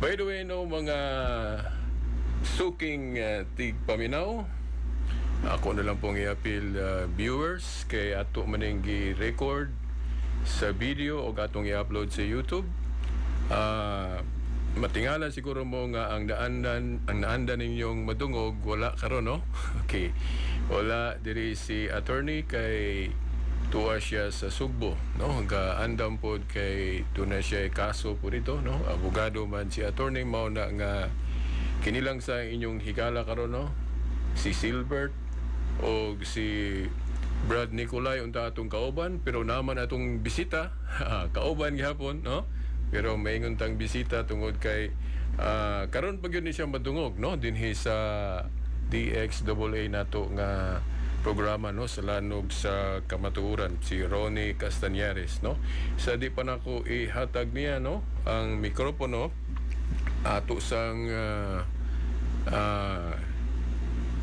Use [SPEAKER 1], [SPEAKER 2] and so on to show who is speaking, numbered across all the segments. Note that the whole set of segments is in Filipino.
[SPEAKER 1] By the way, no, mga suking tigpaminaw, ako na lang pong i-appeal viewers kay ato maning gi-record sa video o atong i-upload sa YouTube. Matingala siguro mo nga ang naandan ninyong madungog wala karon, no? Okay. Wala diri si attorney kay tuwa siya sa Sugbo, no? Gaandam pod kay tuna siya kaso po dito, no? Abogado man si attorney mao na nga kinilang sa inyong higala karon, no? Si Silbert o si Brad Nicolay unta atong kauban, pero naman atong bisita kauban gihapon, no? Pero maingon tang bisita tungod kay karon pag yun ni siya madungog, no? Dinhi sa DXAA nato nga programa, no, sa lanog sa kamatuoran, si Ronnie Castañares, no? Sa di pa nako ihatag niya, no, ang mikropono ato sang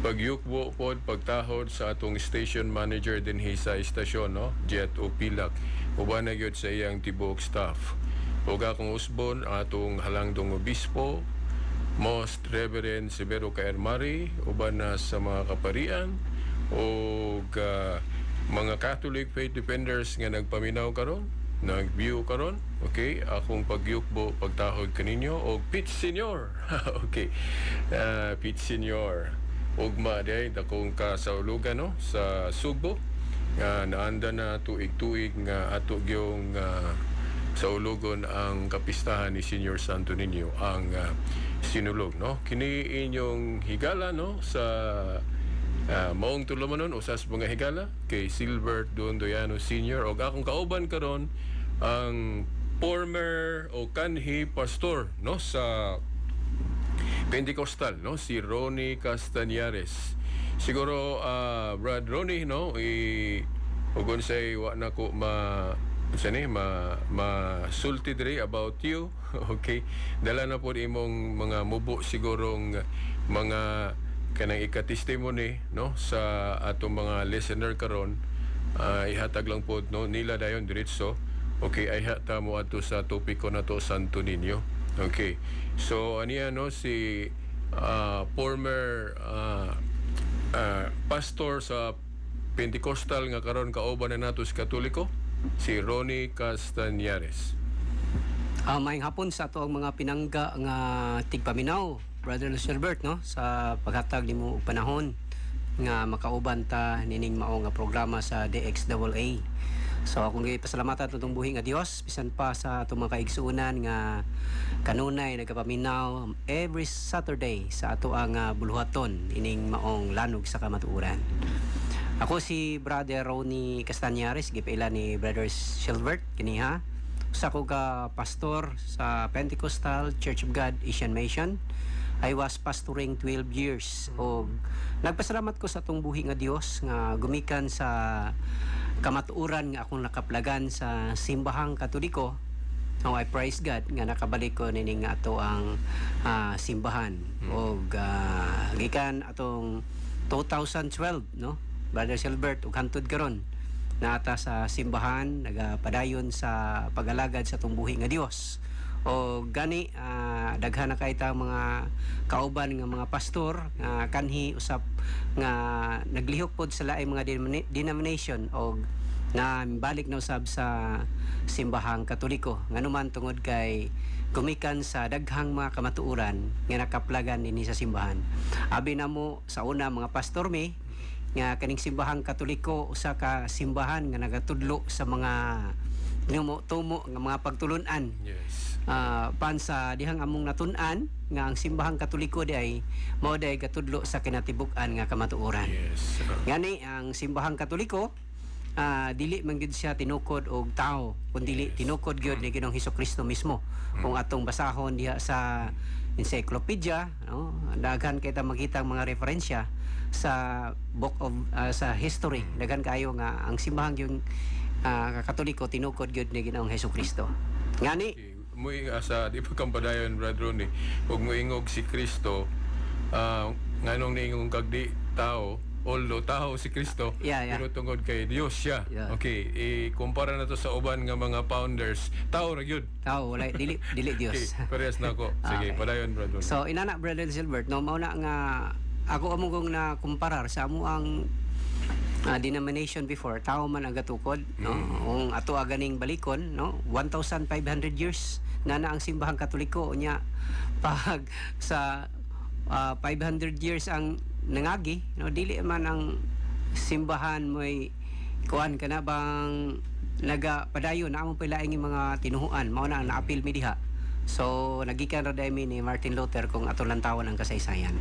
[SPEAKER 1] pagyukbo pod pagtahod sa atong station manager dinhi sa istasyon, no, Jet Opilak, uban na gyud sa iyang tibuok staff. Ug akong usbon atong halangdong obispo Most Reverend Severo Caermari, uban na sa mga kaparian o mga Catholic faith defenders nga nagpaminaw karon, nag-view karon. Okay, akong pagyukbo pagtahod kaninyo og Pitch Senior. Okay, Pitch Senior ugma day dakong kasaulugan, no, sa Sugbo nga naanda na tuig-tuig nga ato gyung sa ulugon ang kapistahan ni Senior Santo Niño ang sinulog, no? Kini inyong higala, no, sa maong tulumanon usas mga higala kay Silbert Dondoyano Sr. o akong kauban karon ang former o kanhi pastor, no, sa Pentecostal, no, si Ronnie Castañares. Siguro Brad Ronnie, no, ugon say wa na ko sulti diri about you. Okay, dala na po imong mga mubo sigurong mga kanang ika-testimony, no, sa atong mga listener karon. Ihatag lang po, no, nila dayon diretso. Okay, ay hata mo ato sa topiko na to, Santo Niño. Okay, so aniya, no, si former pastor sa Pentecostal nga karon kauban na nato sa Katoliko, si Ronnie Castañares.
[SPEAKER 2] Maayong hapon sa ato ang mga pinangga nga tigpaminaw, Brother Silbert, no, sa paghatag nimo panahon nga makauban ta nining mao nga programa sa DXAA. So akong gipasalamatan itong buhi nga Dios bisan pa sa atong mga kaigsuonan nga kanunay nagapaminaw every Saturday sa ato ang buluhaton ining maong lanog sa kamatuoran. Ako si Brother Ronnie Castañares, gipaila ni Brother Silbert kiniha. Usa ko ka pastor sa Pentecostal Church of God Asian Mission. I was pastoring 12 years o nagpasalamat ko sa atong buhi nga Dios nga gumikan sa kamatuoran nga akong nakaplagan sa simbahang Katoliko. Oh, I praise God nga nakabalik ko nining ato ang simbahan o gikan atong 2012, no, Brother Silbert, ug hantod karon naata sa simbahan nagapadayon sa pag-alagad sa atong buhi nga Dios. O gani daghan na kay ta mga kauban nga mga pastor nga kanhi usap nga naglihok pod sa laing mga denomination o na balik na usab sa simbahang Katoliko nganuman tungod kay gumikan sa daghang mga kamatuoran nga nakaplagan dinhi sa simbahan. Abi na mo sa una mga pastor mi nga kaning simbahang Katoliko usa ka simbahan nga nagatudlo sa mga tumo nga mga pagtulunan.
[SPEAKER 1] Yes.
[SPEAKER 2] Pan sa dihang among natun-an nga ang simbahang Katoliko di ay mao day gatudlo sa kinatibuk-an nga kamatuoran.
[SPEAKER 1] Yes.
[SPEAKER 2] Ngani ang simbahang Katoliko dili man gid siya tinukod og tao kundi tinukod gyud ni Ginoong Hesukristo mismo. Kung atong basahon diha sa encyclopedia, no, daghan kay ta makita mga referensya sa book of sa history, daghan kayo nga ang simbahang yung Katoliko tinukod gyud ni Ginoong Hesukristo. Ngani
[SPEAKER 1] Muy asa di pa kampadayon, Brad Ronnie, ug moingog si Kristo nganong niingong kagdi tao although tao si Kristo,
[SPEAKER 2] Yeah, yeah.
[SPEAKER 1] pero tungod kay Dios siya.
[SPEAKER 2] Yeah.
[SPEAKER 1] Okay, ikumpara na to sa uban nga mga founders, tao ra gyud.
[SPEAKER 2] Tao wala dili
[SPEAKER 1] Okay,
[SPEAKER 2] Dios.
[SPEAKER 1] parehas na ako. Sige,
[SPEAKER 2] Okay.
[SPEAKER 1] padayon brother.
[SPEAKER 2] So inana Brother Silbert no mao na nga ako amo kong na kumparar sa amo ang denomination before tao man ang gatukod no ang ato ganing balikon no 1500 years na ang simbahang Katoliko nya pag sa 500 years ang nangagi no dili man ang simbahan mo'y kuan kana bang nagapadayon na among pilaing mga tinuhuan mao na ang naapil mi diha. So nagikan ra dai mi ni Martin Luther kung ato lang tawon ang kasaysayan.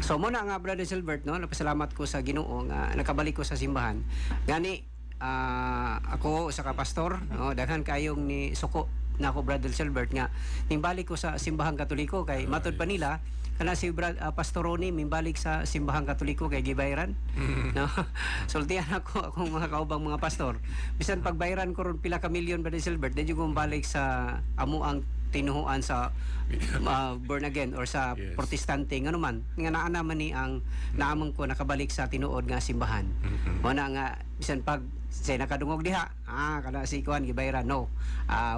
[SPEAKER 2] So mo na nga Brother Silbert no, napasalamat ko sa Ginoo nga nakabalik ko sa simbahan. Gani ako sa kapastor no, daghan kayong ni suko na ako Brother Silbert nga nimbalik ko sa simbahang Katoliko kay matud pa nila kana si Pastor Ronnie mimbalik sa simbahang Katoliko kay gibayran no. Sultihan akong mga kaubang mga pastor bisan pagbayaran ko ron pila ka milyon Brother Silbert di ko balik sa amo ang tinuhuan sa born again or sa
[SPEAKER 1] Yes.
[SPEAKER 2] protestante nga naman nga naa naman ni ang naamang ko nakabalik sa tinuod nga simbahan mo na nga bisan pag say nakadungog diha kana si kuan gibayran no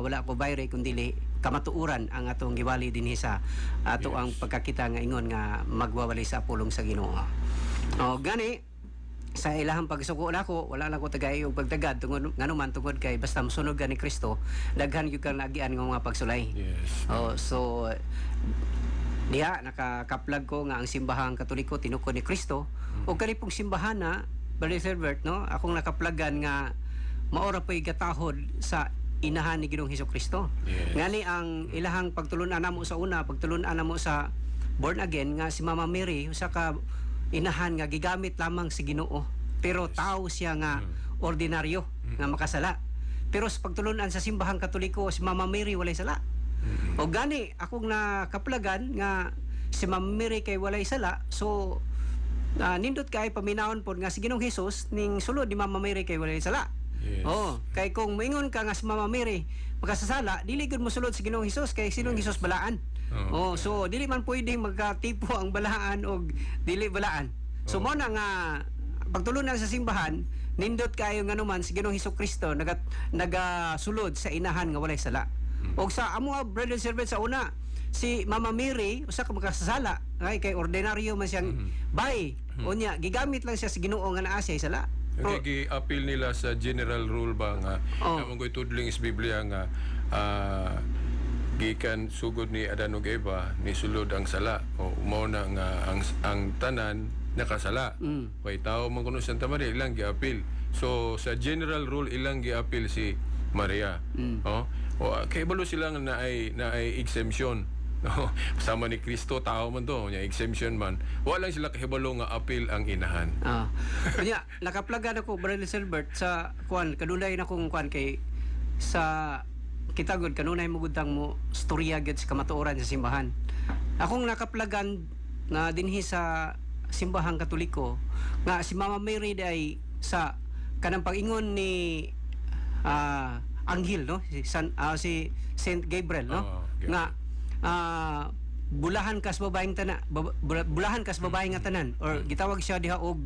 [SPEAKER 2] wala ko bayre kundi kamatuuran ang atong giwali dinhi sa ato
[SPEAKER 1] Yes.
[SPEAKER 2] ang pagkakita nga ingon nga magwawali sa pulong sa Ginoo gani sa ilahang pagsuko nako wala lang ko tagay og pagtagad tungod nganuman tungod kay basta mosunog ka ni Kristo daghan gyud kang nagian nga mga pagsulay.
[SPEAKER 1] Yes.
[SPEAKER 2] So diha nakakaplag ko nga ang simbahang Katoliko tinukod ni Kristo o kani pong simbahan na Brother Silbert no akong nakaplagan nga maora pay gatahod sa inahan ni Ginoong Hesukristo.
[SPEAKER 1] Yes.
[SPEAKER 2] Ngani ang ilahang pagtulunan namo sa una pagtulunan namo sa born again nga si Mama Mary usa ka inahan nga gigamit lamang si Ginoo pero tao siya nga ordinaryo nga makasala pero sa pagtulunan sa simbahang Katoliko si Mama Mary walay sala o gani akong nakaplagan nga si Mama Mary kay walay sala so nindot kay paminawon pod nga si Ginoong Hesus ning sulod ni Mama Mary kay walay sala.
[SPEAKER 1] Yes.
[SPEAKER 2] Kay kung moingon ka nga si Mama Mary makasasala dili gud mo sulod si Ginoong Hesus kay sinong Hesus balaan. So dili man pwedeng magkatipo ang balaan og dili balaan. So mo na nga pagtulunan sa simbahan nindot kayo nga naman si Ginoong Hesukristo nagasulod sa inahan nga walay sala. Og sa amo Brother Silbert sa una si Mama Mary usa ka makasasala kay ordinaryo man siyang bay. Unya gigamit lang siya sa Ginoo nga naa siya sala.
[SPEAKER 1] Okay, gi-appeal nila sa general rule ba nga among ko'y tudling is Biblia nga gikan sugod ni Adan ug Eva ni sulod ang sala o mao na nga ang tanan nakasala. Way tao man kuno Santa Maria ilang gi-appeal. So sa general rule ilang gi-appeal si Maria. O kay balo sila nga na ay exemption. No, sama ni Kristo tao man to, nya exemption man. Wala lang sila kahibalo nga appeal ang inahan.
[SPEAKER 2] Kunya nakaplagan ako Brother Silbert sa kuan kadulay na kong kuan kay sa kitagod kanunay mo gudang mo storya gid sa kamatuoran sa simbahan. Akong nakaplagan na dinhi sa simbahang Katoliko nga si Mama Mary day sa kanang pag-ingon ni anghel no si Saint Gabriel no nga bulahan kas babaeng tanan bulahan kas babaeng nga tanan or gitawag siya diha og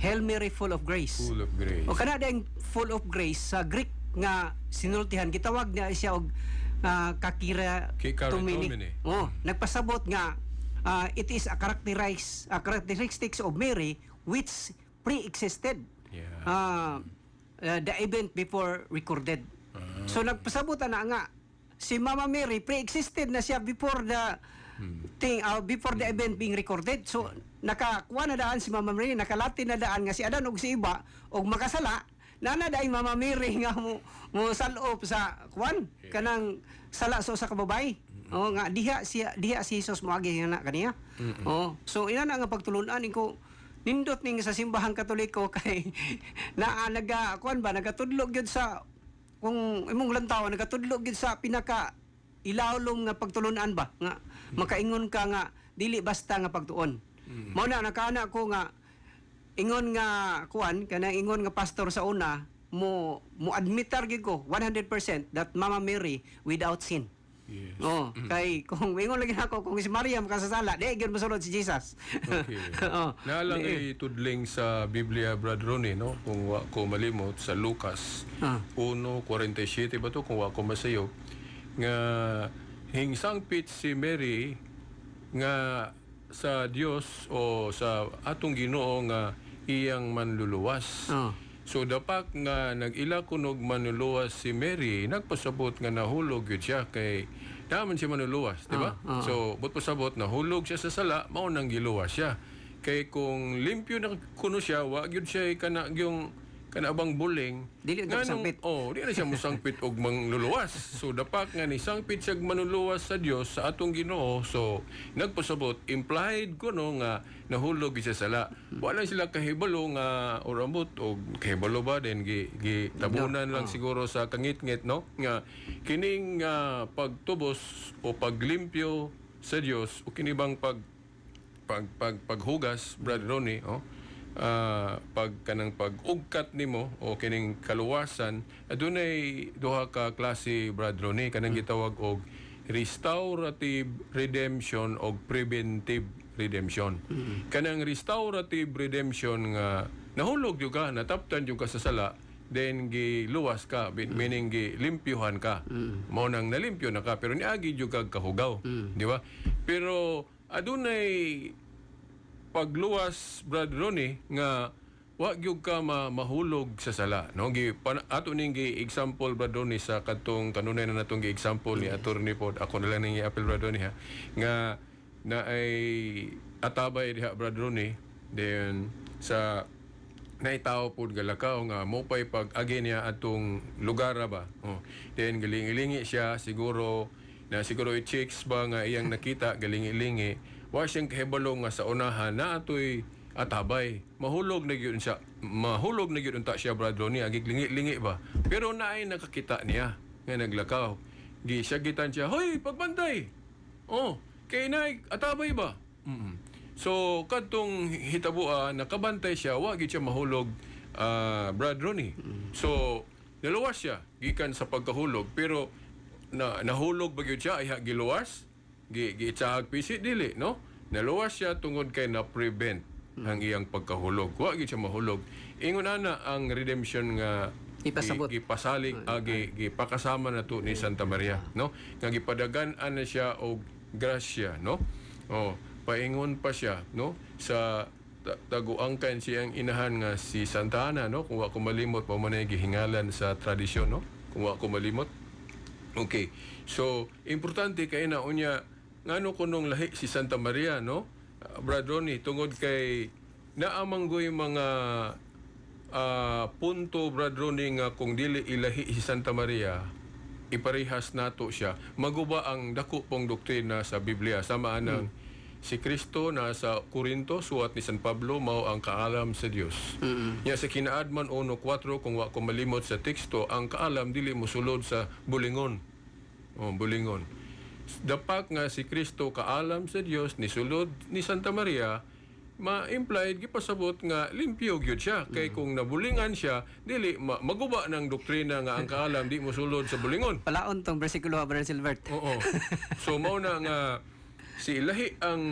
[SPEAKER 2] Hail Mary full of grace.
[SPEAKER 1] Full of grace.
[SPEAKER 2] O kana ding full of grace sa Greek nga sinultihan gitawag niya siya og kakira tumini. Nagpasabot nga it is a characteristics of Mary which pre-existed.
[SPEAKER 1] Yeah.
[SPEAKER 2] The event before recorded. So nagpasabot na nga si Mama Mary pre-existed na siya before the before the event being recorded. So nakakuha na daan si Mama Mary, nakalati na daan nga si Adan og si Iba og makasala nana daing Mama Mary nga mo salop sa kuan kanang sala so sa kababay. Nga diha si Jesus moagi nga kaniya. So ina na nga pagtulunan ko nindot ning sa simbahang Katoliko kay nagatudlog gyud sa kung imong lantaw nagatudlog gid sa pinaka ilawlom nga pagtulunan ba nga makaingon ka nga dili basta nga pagtuon. Mao na nakana ko nga ingon nga kuan kana ingon nga pastor sa una mo admitar gid ko 100% that Mama Mary without sin.
[SPEAKER 1] Yes.
[SPEAKER 2] Oh, kay kung mingon lagi ako kung si Maria makasasala, di gyud mosulod si Jesus.
[SPEAKER 1] Okay.
[SPEAKER 2] Oh.
[SPEAKER 1] Naalang ay tudling sa Biblia, Brad Ronnie, no? Kung wa ko malimot, sa Lucas
[SPEAKER 2] Ah.
[SPEAKER 1] 1:47 ba to, kung wa ko masayo, nga hingsangpit si Mary nga sa Dios o sa atong Ginoo nga iyang manluluwas.
[SPEAKER 2] Oh.
[SPEAKER 1] So dapat nga nag-ila kunog manluluwas si Mary, nagpasabot nga nahulog yun siya kay naman siya manluluwas, di ba? So but pasabot nahulog siya sa sala, mao nang giluwas siya. Kay kung limpyo na kuno siya, wa gyud siya kana yung kanabang buling.
[SPEAKER 2] Dili na sangpit.
[SPEAKER 1] Di na siya musangpit og mangluluwas. So dapat nga ni sangpit siya manluluwas sa Dios sa atong Ginoo. So nagpasabot implied kuno nga nahulog siya sa sala. Wala sila kahibalo nga orambot o kahibalo ba din tabunan lang siguro sa kangit-ngit, no, nga kining pagtubos o paglimpyo sa Dios o kinibang paghugas, Brad Ronnie, pag-ugkat nimo o kining kaluwasan, adunay duha ka klase, Brad Ronnie, kanang gitawag og restorative redemption o preventive redemption. Kanang restorative redemption nga nahulog yung ka, nataptan yung ka sa sala, then giluwas ka, meaning gilimpyuhan ka. Mao nang nalimpyo na ka, pero niagi yung ka kahugaw. Di ba? Pero adunay pagluwas, Brad Ronnie, nga wa gyud ka mahulog sa sala, no? Ato ning example, Brad Ronnie, sa katong kanunay na natong example ni attorney pod, ako na lang ning i-appeal, Brad Ronnie, ha, nga na ay atabay diha, Brad Ronnie, then sa naitaw pod galakaw nga mo pay pag-agi niya atong lugar ba, then galing-ilingi siya, siguro i-checks ba nga iyang nakita, galing-ilingi, wa siyang kahibalo nga sa unahan na atoy atabay. Mahulog na gyud unta siya, Brad Ronnie, agig lingi-lingi ba. Pero naay nakakita niya nga naglakaw. Gisagitan siya, "Hoy, pagbantay." Kay naay atabay ba? So kadtong hitabua nakabantay siya, wa gyud siya mahulog, Brad Ronnie. So naluwas siya gikan sa pagkahulog, pero nahulog ba gyud siya ay giluwas? Giitsahag pisit dili, no? Naluwas siya tungod kay na-prevent ang iyang pagkahulog. Wa gyud siya mahulog. Ingon ana ang redemption nga gipasalig, gipakasama na to ni Santa Maria, no? Nga gipadagan-an na siya og grasya, no? Paingon pa siya, no? Sa taguangkan siyang inahan nga si Santa Ana, no? Kung wa ko malimot, pamanay gihingalan sa tradisyon, no? Kung wa ko malimot. Okay. So, importante kay na unya ngano kunong lahi si Santa Maria, no? Brad Ronnie, tungod kay naamanggoy mga punto, Brad Ronnie, nga kung dili ilahi si Santa Maria, iparihas nato siya. Maguba ang dako pong doktrina sa Biblia. Samaan ng si Kristo na sa Corinto, suwat ni San Pablo, mao ang kaalam sa Dios. Nya sa Kinaadman 1:4, kung wa ko malimot sa teksto, ang kaalam dili mosulod sa bulingon. Bulingon. Dapat nga si Kristo kaalam sa Dios, ni sulod ni Santa Maria, ma-implied gipasabot nga limpyo gyud siya. Kay kung nabulingan siya, dili maguba ng doktrina nga ang kaalam di mosulod sa bulingon.
[SPEAKER 2] Palaon tong bersikulo, Brother Silbert.
[SPEAKER 1] Oo. So mao na nga si ilahi ang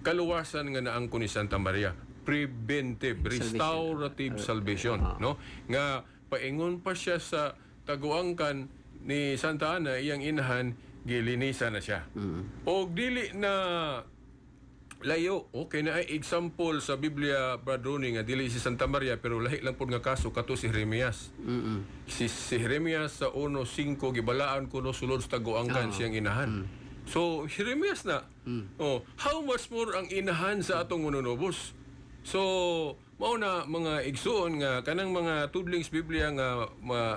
[SPEAKER 1] kaluwasan nga naangko ni Santa Maria, preventive, restorative salvation, no? Nga paingon pa siya sa taguangkan ni Santa Ana, iyang inahan, gilinisan na siya. O dili na layo, okay na ay example sa Biblia, Brad Ronnie, nga dili si Santa Maria, pero lahi lang po nga kaso, kato si Jeremias. Si Jeremias sa 1:5, gibalaan ko no sulod sa taguangkan siyang inahan. So, Jeremias na. How much more ang inahan sa atong manunubos? So, mao na mga igsuon nga kanang mga tudlings Biblia nga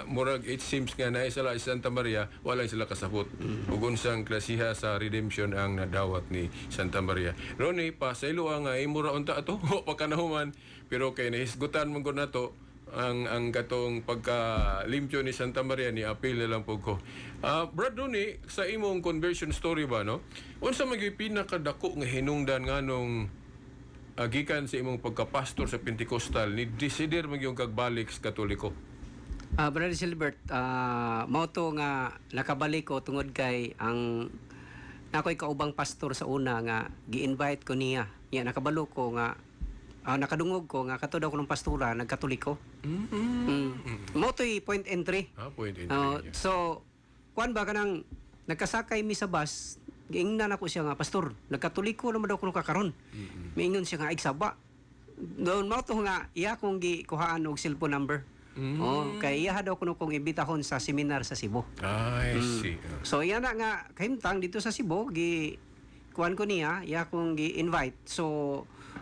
[SPEAKER 1] murag it seems nga naay sala si Santa Maria, wala sila kasabot. Ug unsang klasiha sa redemption ang nadawat ni Santa Maria. Ronnie, pasaylo nga imura unta ato, pagkanahuman, pero kay nahisgutan man gud nato ang katong pagka-limpyo ni Santa Maria, ni apil na lang po ko. Brad Ronnie, sa imong conversion story ba, no? Unsa maging pinakadako nga hinungdan nganong gikan sa imong pagka-pastor sa Pentecostal, ni desider magyong kagbalik sa Katoliko?
[SPEAKER 2] Brother Silbert, mao to nga nakabalik ko tungod kay ang nakoy kaubang pastor sa una nga gi-invite ko niya. Ya nakabalo ko nga nakadungog ko nga kato daw ko ng pastura nagkatoliko. Mao to'y point entry.
[SPEAKER 1] Point entry.
[SPEAKER 2] So kuan ba kanang nagkasakay mi sa bus, giingnan ako siya nga pastor, nagkatoliko naman daw kuno kakaron. Miingon siya nga igsaba. Doon mao to nga iya kong gikuhaan og cellphone number. Kay iya daw kuno kong imbitahon sa seminar sa Cebu.
[SPEAKER 1] I see.
[SPEAKER 2] So iya na nga kahimtang dito sa Cebu kuan ko niya, iya kong gi-invite. So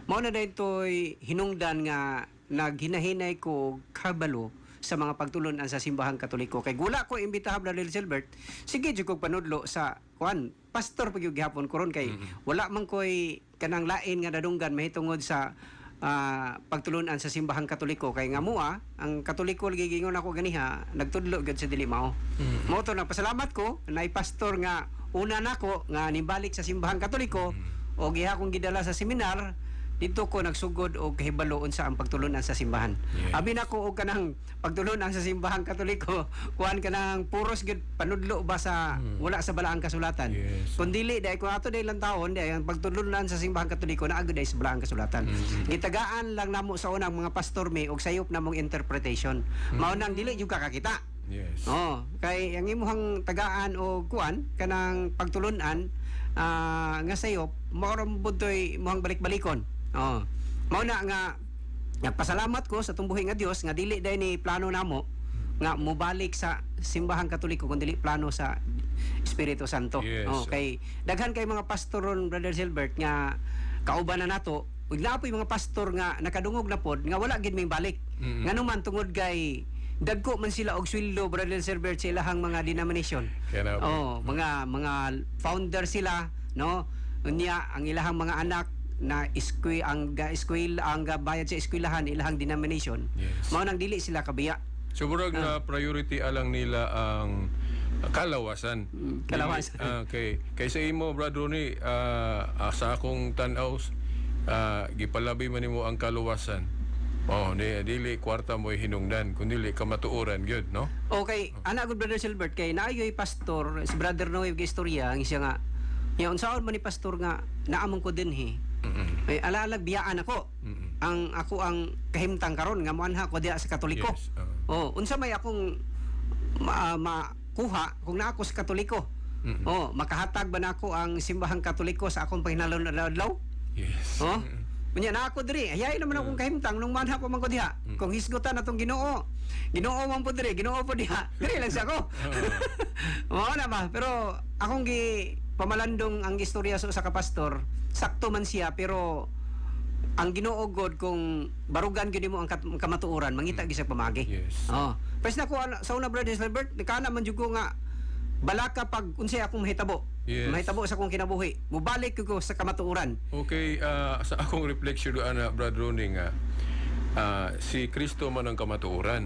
[SPEAKER 2] mao na daytoy hinungdan nga naghinahinay ko kabalo sa mga pagtulunan sa simbahang Katoliko. Kay gula ko imbitahan Brother Silbert, sige jud kog panudlo sa kuan pastor pag gihapon koron kay wala man koy kanang lain nga nadunggan mahitungod sa pagtulunan sa simbahang Katoliko kay nga mua ang Katoliko lagi gingon ako ganiha nagtudlo gud sa dili mao. Mao to nagpasalamat ko na pastor nga una nako nga nibalik sa simbahang Katoliko o giha kong gidala sa seminar dito ko nagsugod og kahibaloon sa ang pagtulunan sa simbahan.
[SPEAKER 1] Yes.
[SPEAKER 2] Abi nako og kanang pagtulunan sa simbahang Katoliko kuan kanang puros gid panudlo ba sa wala sa balaang kasulatan.
[SPEAKER 1] Yes.
[SPEAKER 2] Kun dili dai ko ato dai lang taon dai ang pagtulunan sa simbahang Katoliko naa gid dai sa balaang kasulatan. Gitagaan lang namo sa unang mga pastor mi og sayop namong interpretation. Mao nang dili jud ka kakita.
[SPEAKER 1] Yes.
[SPEAKER 2] Kay ang imuhang tagaan o kuan kanang pagtulunan nga sayop mao ra budtoy imuhang balik-balikon. Mao na nga nagpasalamat ko sa tumbuhi nga Dios nga dili dai ni plano namo nga mobalik sa simbahang Katoliko kun dili plano sa Espiritu Santo.
[SPEAKER 1] Yes.
[SPEAKER 2] Kay daghan kay mga pastoron Brother Silbert nga kauban na nato ug napoy mga pastor nga nakadungog na pod nga wala gid may balik. Nganuman tungod kay dagko man sila og sweldo Brother Silbert sa ilahang mga denomination. Mga founder sila, no? Unya ang ilahang mga anak na ang bayad sa eskwelahan ilahang denomination.
[SPEAKER 1] Yes.
[SPEAKER 2] Mao nang dili sila kabiya.
[SPEAKER 1] So murag na priority alang nila ang kalawasan.
[SPEAKER 2] Kalawasan.
[SPEAKER 1] Kay sa imo brad Ronnie, sa akong tan-aw gipalabi man nimo ang kalawasan. Dili kwarta mo hinungdan kundi kamatuoran gyud, no?
[SPEAKER 2] Okay, ana gud Brother Silbert kay naayoy pastor si Brother Noe istorya ang siya nga ya unsaon man ni pastor nga naamong ko dinhi. Ay alalag biyaan ako. Ang kahimtang karon nga moanha ko diha sa Katoliko.
[SPEAKER 1] Yes.
[SPEAKER 2] Unsa may akong makuha kung naa ako sa Katoliko? Makahatag ba nako ang simbahang Katoliko sa akong pahinalon na adlaw?
[SPEAKER 1] Yes.
[SPEAKER 2] Unya na ako diri, hayay naman akong kahimtang nung manha pa man ko diha. Kung hisgutan atong Ginoo. Ginoo man po diri, Ginoo po diha. Diri lang siya ko. Mao na ba? Pero akong pamalandong ang istorya sa kapastor, sakto man siya pero ang Ginoo god kung barugan gyud mo ang kamatuoran, mangita gyud sa pamagi.
[SPEAKER 1] Yes.
[SPEAKER 2] Pwes na ko sa una Brother Silbert, kana man jud ko nga balaka pag unsay akong mahitabo.
[SPEAKER 1] Yes.
[SPEAKER 2] Mahitabo sa akong kinabuhi. Mubalik ko sa kamatuoran.
[SPEAKER 1] Okay, sa akong reflection doon na Brad Ronnie nga si Kristo man ang kamatuoran.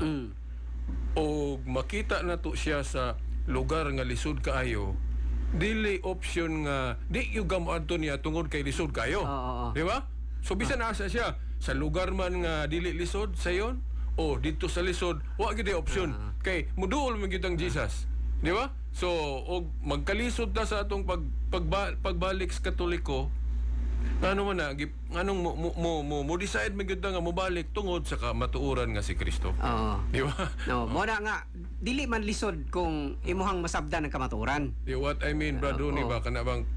[SPEAKER 1] O makita na to siya sa lugar nga lisod kaayo, dili option nga di yung gamuadto niya tungod kay lisod kayo. Di ba? So bisan asa siya sa lugar man nga dili lisod sayon o dito sa lisod wa gyud option kay muduol man gyud ang Jesus. Di ba? So og magkalisod ta sa atong pagbalik sa Katoliko, ano man na anong mo decide man gyud nga mobalik tungod sa kamatuoran nga si Kristo. Di ba?
[SPEAKER 2] Mo na nga dili man lisod kung imuhang masabdan ang kamatuoran.
[SPEAKER 1] What I mean, Brad Ronnie, ba kana bang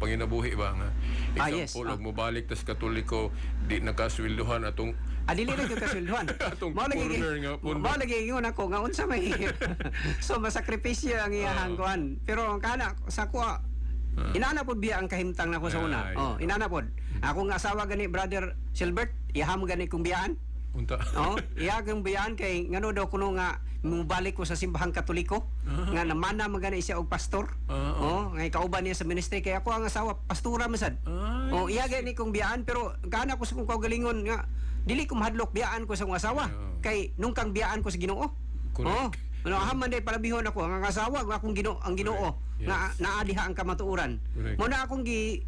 [SPEAKER 1] panginabuhi ba nga example og mobalik ta sa Katoliko di nakasweldohan atong
[SPEAKER 2] dili na gyud kasweldohan. Mao lagi ingon ako nga unsa may so masakripisyo ang iyahang kuan. Pero ang kana sa kuha inana pod biya ang kahimtang nako sa una. Inana pod. Ako nga asawa gani Brother Silbert, iham gani kong biyaan.
[SPEAKER 1] Unta.
[SPEAKER 2] Iya kong biyaan kay ngano daw kuno nga mubalik ko sa simbahang Katoliko nga namana man gani siya og pastor. Ngay kauban niya sa ministry kay ako ang asawa pastora masad. Iya gani kong biyaan pero kana ko sa kong kaugalingon nga dili ko mahadlok biyaan ko sa akong asawa kay nung kang biyaan ko sa Ginoo. Haman day palabihon ako ang asawa nga akong ang Ginoo nga naadiha ang kamatuoran. Mo na akong gi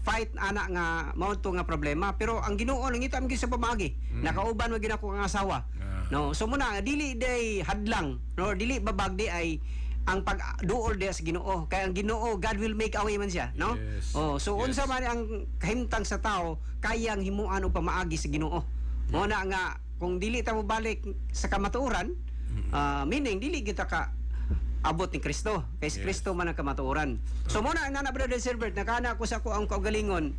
[SPEAKER 2] fight ana nga mao to nga problema pero ang Ginoo nangita gyud sa pamagi. Nakauban mo gid ako ang asawa. No, so muna nga dili day hadlang, no, dili babagdi ay ang pagduol diya sa Ginoo. Kaya ang Ginoo, God will make a way man siya, no?
[SPEAKER 1] Yes.
[SPEAKER 2] So unsa man ang kahimtang sa tao, kayang himuan og pamaagi sa Ginoo. Mo na nga kung dili ta mo balik sa kamatuoran, meaning dili kita ka abot ni Kristo. Kay si Kristo man ang kamatuoran. So mo na Brother Silbert, nakana ko sa ko ang kaugalingon.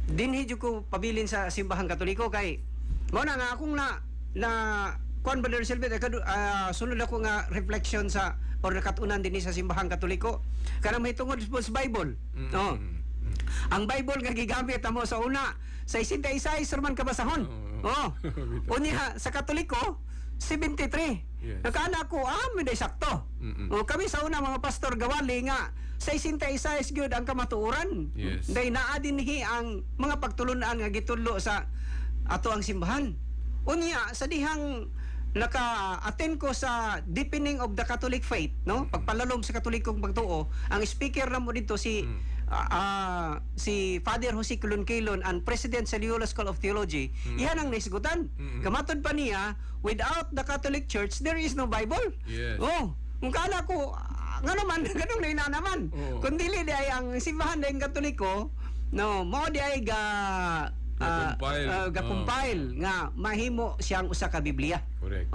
[SPEAKER 2] Dinhi jud ko pabilin sa simbahang Katoliko kay mo na nga akong na kuan Brother Silbert, sunod ako nga reflection sa or nakatunan din sa simbahang Katoliko kanang may tungod sa Bible. No. Ang Bible nga gigamit amo sa una sa 66 sermon kabasahon. Unya sa Katoliko 73.
[SPEAKER 1] Yes.
[SPEAKER 2] Nakana ko may sakto. Kami sa una mga pastor gawali nga 66 gyud ang kamatuoran.
[SPEAKER 1] Yes.
[SPEAKER 2] Day naa dinhi ang mga pagtulunan nga gitudlo sa ato ang simbahan. Unya sa dihang naka-attend ko sa Deepening of the Catholic Faith, no? Pagpalalom sa Katolikong pagtuo, ang speaker na mo dito si Father Jose Kilon ang president sa Loyola School of Theology. Iyan ang naisgutan. Kamatod pa niya, without the Catholic Church, there is no Bible.
[SPEAKER 1] Yes.
[SPEAKER 2] Kung kala ko, nga naman, ganun na naman. Kung dili di ay ang simbahan na yung Katoliko, no, mo di ay compile nga mahimo siyang usa ka Biblia.
[SPEAKER 1] Correct.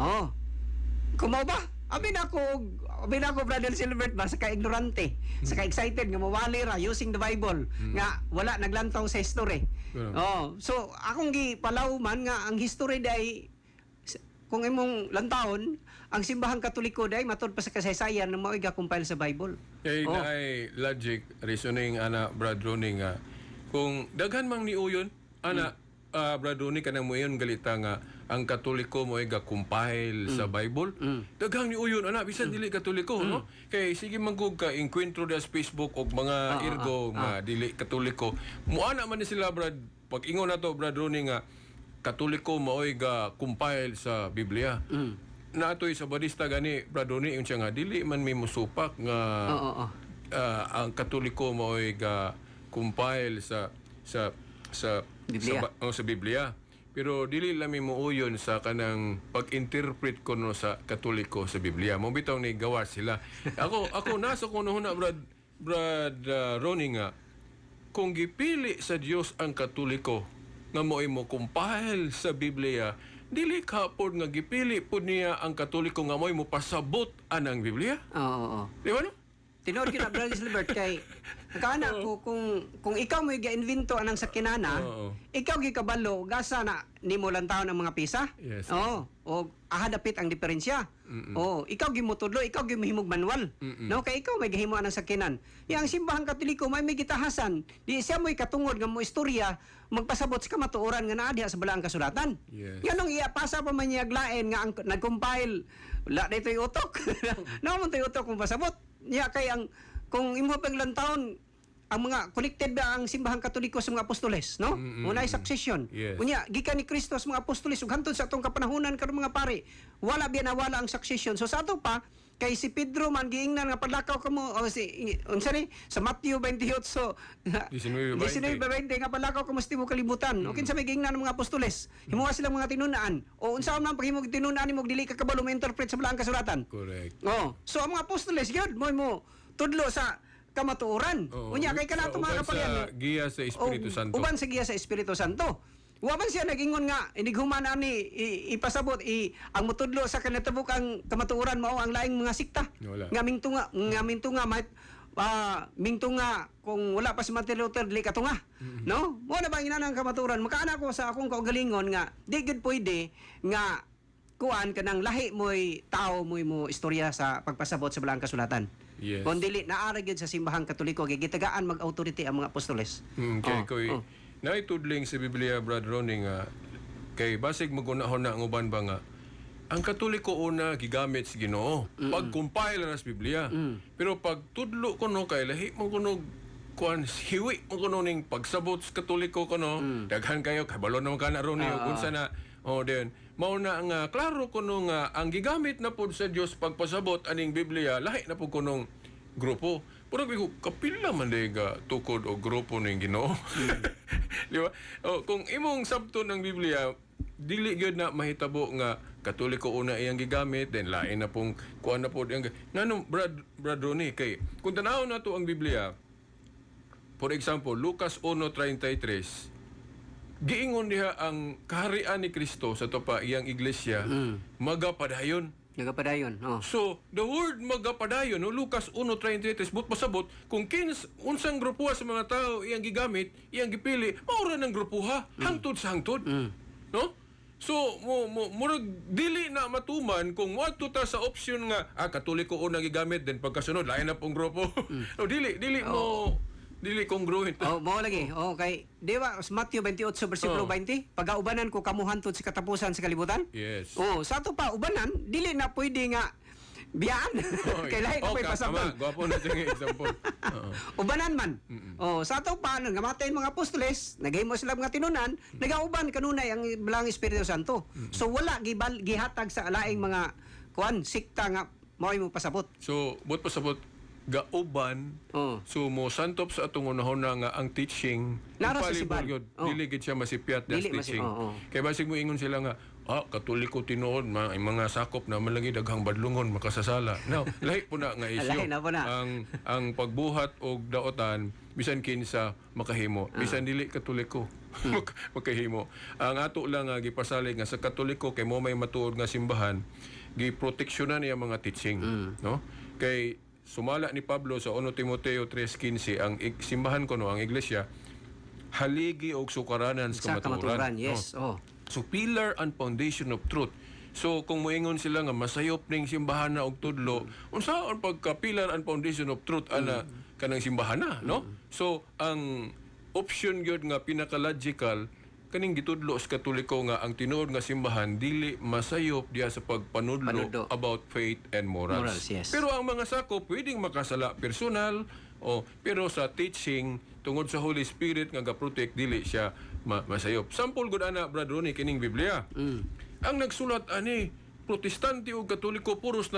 [SPEAKER 2] Kumaw ba? Abin ako Brother Silbert ba sa ka-ignorante, sa ka-excited nga mawali ra using the Bible nga wala naglantaw sa history. So akong gipalaw man nga ang history day kung imong lantawon ang simbahang Katoliko day matud pa sa kasaysayan na mao ga-compile sa Bible.
[SPEAKER 1] Kay naay logic reasoning ana Brad Ronnie nga kung daghan mang niuyon ana Brad Ronnie kanang moyon galita nga ang Katoliko mo ay ga-compile sa Bible. Daghang niuyon ana bisan dili Katoliko, no? Kay sige manggug ka encuentro sa Facebook og mga irgo nga dili Katoliko. Muana man ni sila Brad pag-ingon nato Brad Ronnie nga Katoliko mo ay ga-compile sa Biblia. Natoy sa Badista gani Brad Ronnie yung siya nga dili man may musupak nga ang Katoliko mo ay ga-compile sa Biblia. Sa Biblia. Pero dili lami muuyon sa kanang pag-interpret ko no sa Katoliko sa Biblia. Mo bitaw ni gawa sila. Ako nasa kuno na Brad Ronnie nga kung gipili sa Dios ang Katoliko nga mo'y mo compile sa Biblia, dili kapod nga gipili pud niya ang Katoliko nga mo'y mo pasabot anang Biblia. Di ba no?
[SPEAKER 2] Tinod kita Brother Silbert kay kana ko kung ikaw mo ga-invento anang sakinana, ikaw gikabalo gasa na nimo lang taon ang mga pisa.
[SPEAKER 1] Yes.
[SPEAKER 2] O ahadapit ang diferensya. Ikaw gimutudlo, ikaw gimhimog manual. No, kay ikaw may gihimo anang sakinan. Yang simbahang Katoliko may gitahasan, di siya mo'y katungod nga mo istorya magpasabot sa kamatuoran nga naa diha sa balaang kasulatan.
[SPEAKER 1] Yes.
[SPEAKER 2] Nganong pasa pa man niya aglaen nga ang nag-compile wala dito'y utok. No mo to'y utok kung pasabot. Niya kay ang kung imo pang lantawon ang mga connected ba ang simbahang Katoliko sa mga apostoles, no? Unay succession.
[SPEAKER 1] Yes.
[SPEAKER 2] Unya gikan ni Kristo sa mga apostoles ug hantod sa atong kapanahunan karon mga pare, wala biya nawala ang succession. So sa ato pa kay si Pedro man giingnan nga padlakaw kamo o unsa ni sa Matthew 28 19:20 nga padlakaw kamo sa tibuok kalibutan. O kinsa may giingnan ng mga apostoles? Himuha silang mga tinun-an. O unsa man paghimog tinun-an nimo dili ka kabalo interpret sa balaang kasulatan.
[SPEAKER 1] Correct.
[SPEAKER 2] So ang mga apostoles gyud mo tudlo sa kamatuoran. Unya kay kanato mga kapalyan.
[SPEAKER 1] Sa giya sa Espiritu Santo.
[SPEAKER 2] Uban sa giya sa Espiritu Santo. Wa man siya nag-ingon nga inighuman ani ipasabot ang mutudlo sa kanatabuk ang kamatuoran mao ang laing mga sikta. Nga mintunga kung wala pa si Martin Luther dili katunga. No? Mo na ba inanang kamatuoran? Makaana ko sa akong kaugalingon nga di gud pwede nga kuan kanang lahi mo'y tao mo'y mo istorya sa pagpasabot sa balaang kasulatan.
[SPEAKER 1] Yes.
[SPEAKER 2] Kung dili naara gyud sa simbahang Katoliko gigitagaan mag-authority ang mga apostoles.
[SPEAKER 1] Naitudling sa Biblia Brad Ronnie nga kay basig magunahon na ang uban ba nga ang Katoliko una gigamit sa Ginoo pag-compile na sa Biblia. Pero pag tudlo kuno kay lahi mo kuno kuan hiwi mo kuno ning pagsabot sa Katoliko kuno daghan kayo kabalo na kana Ronnie unsa na then mao na nga klaro kuno nga ang gigamit na pud sa Dios pagpasabot aning Biblia lahi na pud kunong grupo. Pero kapila man ga tukod o grupo ning Ginoo. Di ba? Kung imong sabton ng Biblia dili gyud na mahitabo nga Katoliko una iyang gigamit, then lain na pong kuan na po iyang nganong Brad Ronnie kay kung tanaw na to ang Biblia, for example, Lucas 1:33, giingon diha ang kaharian ni Kristo sa topa iyang iglesia magapadayon.
[SPEAKER 2] Nagapadayon. Oh.
[SPEAKER 1] So, the word magapadayon, no, Lucas 1:33, but pasabot, kung unsang grupuha sa mga tao iyang gigamit, iyang gipili, maura ng grupuha, hangtod sa hangtod. No? So, murag dili na matuman kung wato ta sa option nga, Katoliko unang gigamit, then pagkasunod, lain na pong grupo. No, dili congruent.
[SPEAKER 2] Mao lagi. Okay. Di ba Matthew 28 versikulo 20, pagaubanan ko kamuhantod sa katapusan sa kalibutan?
[SPEAKER 1] Yes.
[SPEAKER 2] Sa ato pa ubanan, dili na pwede nga biyaan. Kay lahi na may pasabot.
[SPEAKER 1] Gwapo na siyang example.
[SPEAKER 2] Ubanan man. Sa ato pa nangamatay mga apostoles, naghimo sila mga tinunan, nagauban kanunay ang Belang Espiritu Santo. So wala gihatag sa alaing mga sikta nga mao'y mo pasabot.
[SPEAKER 1] So, but pasabot gauban, so mo santop sa atong unahon na nga ang teaching
[SPEAKER 2] Nara sa siban.
[SPEAKER 1] Dili gid siya masipyat das teaching. Kay basig mo ingon sila nga Katoliko tinuod mga sakop na malagi daghang badlungon makasasala. Now, lahi po na nga isyu.
[SPEAKER 2] Lahi na po na.
[SPEAKER 1] Ang pagbuhat og daotan bisan kinsa makahimo, bisan dili Katoliko makahimo. Ang ato lang nga gipasalig nga sa Katoliko kay mo may matuod nga simbahan, giproteksyonan niya mga teaching, no? Kay sumala ni Pablo sa 1 Timoteo 3:15 ang simbahan ko ang iglesia haligi og sukaranan sa kamatuoran.
[SPEAKER 2] Yes.
[SPEAKER 1] So pillar and foundation of truth. So kung moingon sila nga masayop ning simbahan na og tudlo, unsa ang pagka pillar and foundation of truth ana kanang simbahan na, no? So ang option gyud nga pinaka-logical kaning gitudlo sa Katoliko nga ang tinuod nga simbahan dili masayop diha sa pagpanudlo about faith and morals.
[SPEAKER 2] Yes.
[SPEAKER 1] Pero ang mga sakop pwedeng makasala personal pero sa teaching tungod sa Holy Spirit nga ga-protect dili siya masayop. Sample gud ana Brad Ronnie kining Biblia. Ang nagsulat ani Protestante ug Katoliko puros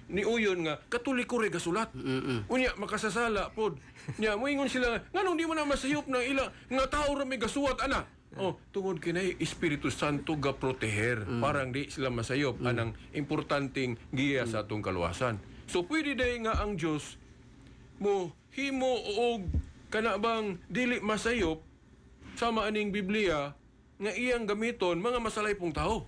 [SPEAKER 1] ni uyon nga Katoliko ray gasulat. Unya makasasala pod. Nya moingon sila nganong di mo na masayop ng ilang nga tao ra may gasuwat ana. Tungod kinay Espiritu Santo ga proteher parang di sila masayop anang importanteng giya sa atong kaluwasan. So pwede day nga ang Dios mo himo og kana bang dili masayop sama aning Biblia nga iyang gamiton mga masalaypong tao.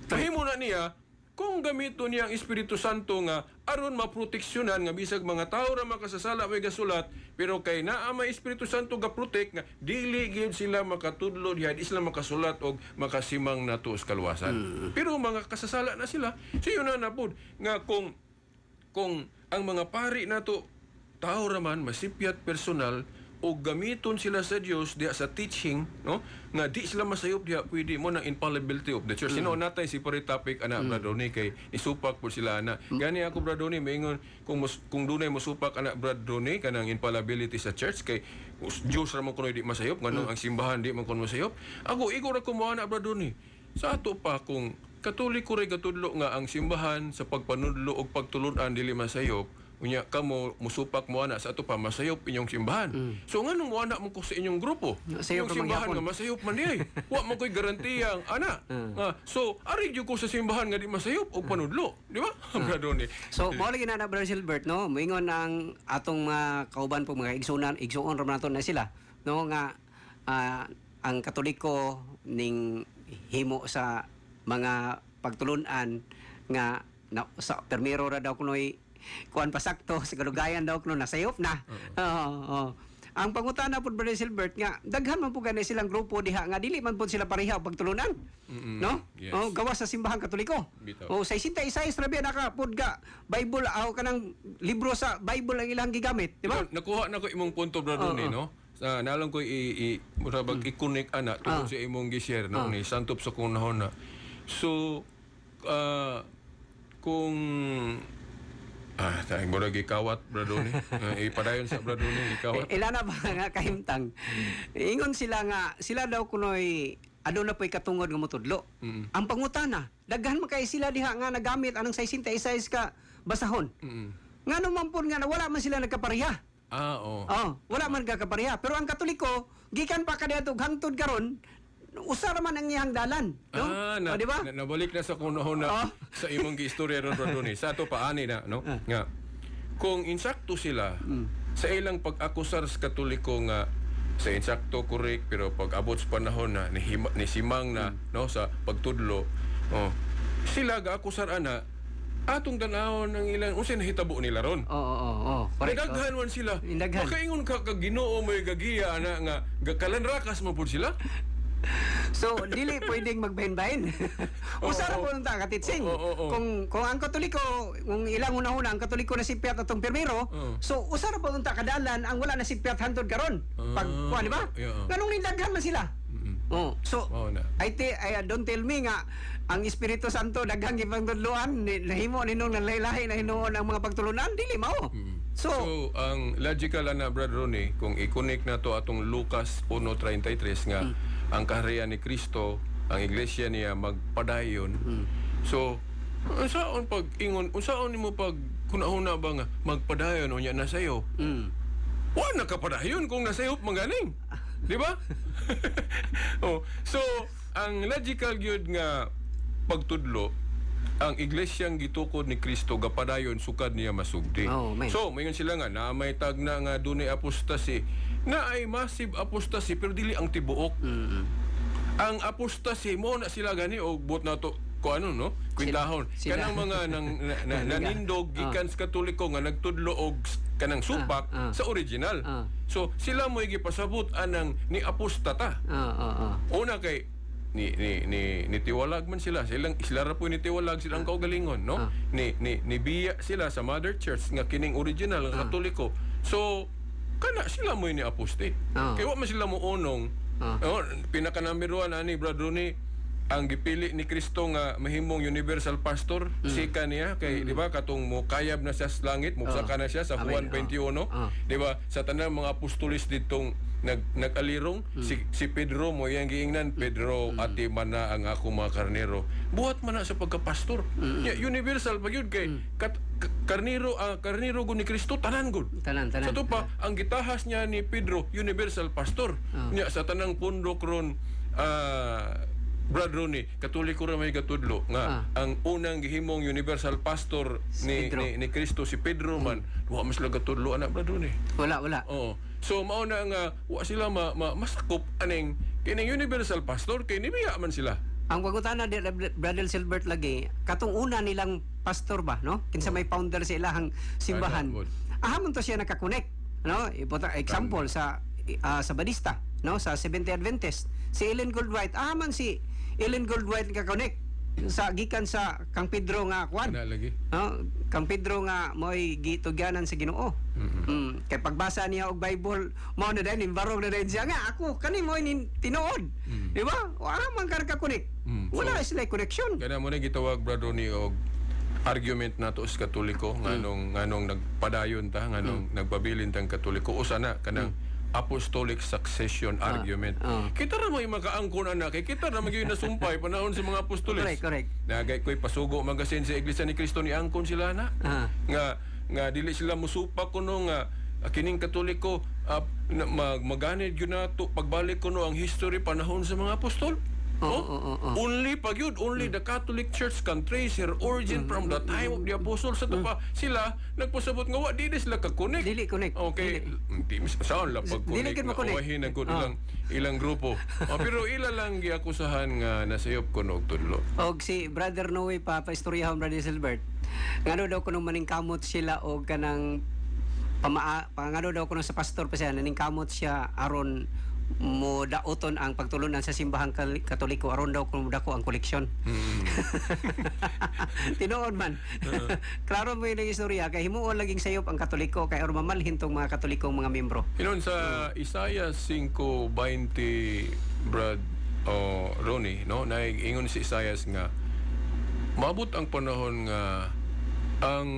[SPEAKER 1] Tahimo na niya kung gamiton niya ang Espiritu Santo nga aron maproteksyonan nga bisag mga tao ra makasasala may gasulat pero kay naa may Espiritu Santo ga protect nga dili gyud sila makatudlo diha di sila makasulat og makasimang nato sa kaluwasan. Pero mga kasasala na sila. So yun na pod nga kung ang mga pari nato tao ra man masipyat personal o gamiton sila sa Dios diha sa teaching, no? Nga di sila masayop diha pwede mo ng infallibility of the church. Sino natay si pare topic ana Brad Ronnie kay isupak po sila ana. Gani ako Brad Ronnie maingon kung dunay mosupak ana Brad Ronnie kanang infallibility sa church kay Dios ra man kuno di masayop nganong ang simbahan di man kuno masayop. Ako igor ako mo ana Brad Ronnie. Sa ato pa kung Katoliko ray gatudlo nga ang simbahan sa pagpanudlo og pagtulun-an dili masayop, unya kamo musupak mo ana sa ato pa masayop inyong simbahan. So nganong mo ana mo ko sa inyong grupo? Inyong simbahan nga masayop man di. Wa mo koy garantiya ana. So ari gyud ko sa simbahan nga di masayop og panudlo, di ba? Brad Ronnie.
[SPEAKER 2] So mo lagi na Brother Silbert, no? Moingon ang atong kauban po mga igsoon ra naton na sila, no nga ang Katoliko ning himo sa mga pagtulunan nga sa permiro ra daw kunoy kuan pasakto sa kalugayan daw kuno nasayop na. Ang pangutana pod Brother Silbert nga daghan man po ganay silang grupo diha nga dili man po sila pareha og pagtulunan. No?
[SPEAKER 1] Yes.
[SPEAKER 2] Gawas sa simbahan Katoliko. Sa 66 ra biya naka pod ka Bible kanang libro sa Bible ang ilang gigamit, di ba?
[SPEAKER 1] Nakuha na ko imong punto Brad Ronnie, no? Nalang ko i-connect ana tungod sa imong gi-share no ni santop sa kunahon na. So kung tayong mura gikawat Brad Ronnie. Ipadayon sa Brad Ronnie gikawat.
[SPEAKER 2] Ila na ba nga kahimtang. Ingon sila nga sila daw kunoy aduna po'y katungod nga motudlo. Ang pangutana, daghan man kay sila diha nga nagamit anang 66 ka basahon. Ngano man pud nga wala man sila nagkapareha. Wala man kakapareha. Pero ang Katoliko, gikan pa kadto hangtod karon usa ra man ang iyang dalan, no? O, di ba?
[SPEAKER 1] Nabalik na sa kunahon sa imong giistorya ron Doni. Sa ato paani na, no? Nga kung insakto sila sa ilang pag-akusar sa Katoliko nga sa insakto correct pero pag abot sa panahon na ni simang na no sa pagtudlo, sila ga-akusar ana atong tanawon ng ilang unsay nahitabo nila ron.
[SPEAKER 2] Correct.
[SPEAKER 1] Nagaghan man sila.
[SPEAKER 2] Indaghan.
[SPEAKER 1] Makaingon ka kag Ginoo may gagiya ana nga kalanrakas man pud sila.
[SPEAKER 2] So dili pwedeng magbahin-bahin. Usa ra po ta katitsing. Kung ang Katoliko, kung ilang una-una ang Katoliko na sipiat atong pirmero, so usa ra po ta kadalan ang wala na sipiat hantod karon. Pag kuan di ba? Nganong nindaghan man sila? So I don't tell me nga ang Espiritu Santo daghang gipangtudloan nahimo ninong nalahi-lahi na hinuon ang mga pagtulunan dili mao. So
[SPEAKER 1] ang logical na Brother Ronnie, kung i-connect na to atong Lucas 1:33 nga ang kaharian ni Kristo, ang iglesia niya magpadayon. So unsaon pag ingon, unsaon nimo pag kunahuna ba nga magpadayon unya na sayo? Wa na kapadayon kung nasayop maganing. Di ba? So ang logical gyud nga pagtudlo ang iglesyang gitukod ni Kristo gapadayon sukad niya masugdi. So mayon sila nga na may tagna nga dunay apostasy, na ay massive apostasy pero dili ang tibuok. Ang apostasy mo na sila gani og bot na to ko ano no kwintahon kanang mga nanindog gikan sa Katoliko nga nagtudlo og kanang supak sa original. So sila mo gipasabot anang ni apostata. Una kay ni tiwalag man sila ra po ni tiwalag silang kaugalingon no ni biya sila sa Mother Church nga kining original nga Katoliko. So kana sila mo ni apostate kay wa man sila mo unong pinaka number 1 ani Brother ni ang gipili ni Kristo nga mahimong universal pastor sika niya kay di ba katong mo kayab na siya sa langit mo saka na siya sa Juan 21 di ba sa tanang mga apostolis ditong nagalirong si Pedro mo yang giingnan Pedro ati man na ang ako mga karnero buhat man na sa pagkapastor universal pagyud kay karnero gud ni Kristo tanan gud sa to pa ang gitahas niya ni Pedro universal pastor nya sa tanang pundok ron Brother Ronnie, Katoliko ra may gatudlo nga ang unang gihimong universal pastor ni Kristo si Pedro man wa mas gatudlo ana Brother Ronnie. Wala. So mao na nga wa sila masakop aning kining universal pastor kay nibiya man sila.
[SPEAKER 2] Ang pagutana di Brother Silbert lagi katong una nilang pastor ba no kinsa may founder sa ilahang simbahan. Ahamon to siya nakakonek no example sa Badista no sa Seventh-day Adventist si Ellen Goldwhite si Ellen Goldwhite nakakonek sa gikan sa Kang Pedro nga kwan Kang Pedro nga mo'y gitugyanan sa Ginoo. Kay pagbasa niya og Bible mao na din imbarog na din siya nga ako kani mo'y tinuod di ba man ka nakakonek wala sila connection
[SPEAKER 1] kana mo na gitawag Brother ni og argument nato sa Katoliko nganong nagpadayon ta nganong nagpabilin tang Katoliko usa na kanang apostolic succession argument. Kita ra may makaangkon ana kay kita ra magyud nasumpay panahon sa mga apostoles.
[SPEAKER 2] Correct.
[SPEAKER 1] Nagay koy pasugo magasin sa Iglesia ni Kristo ni angkon sila na. Nga dili sila musupak kuno nga kining Katoliko maganid gyud nato pagbalik kuno ang history panahon sa mga apostol. Only the Catholic Church can trace her origin from the time of the apostles. Sa pa sila nagpasabot nga wa dili sila ka-connect.
[SPEAKER 2] Dili connect.
[SPEAKER 1] Okay, saan la pag-connect na ilang grupo. Pero ila lang giakusahan nga nasayop kuno og tudlo.
[SPEAKER 2] Og si Brother Noe pa-istoryahon Brother Silbert. Ngano daw kuno maning kamot sila og kanang pangano daw kuno sa pastor pa siya naning kamot siya aron mo daoton ang pagtulunan sa simbahang Katoliko aron daw kung dako ang koleksyon. Tinuod man. Klaro mo yung istorya kay himuon laging sayop ang Katoliko kay aron mamalhin tong mga Katolikong mga miyembro.
[SPEAKER 1] Inon sa Isaiah 5:20 Brad Ronnie no naingon si Isaiah nga maabot ang panahon nga ang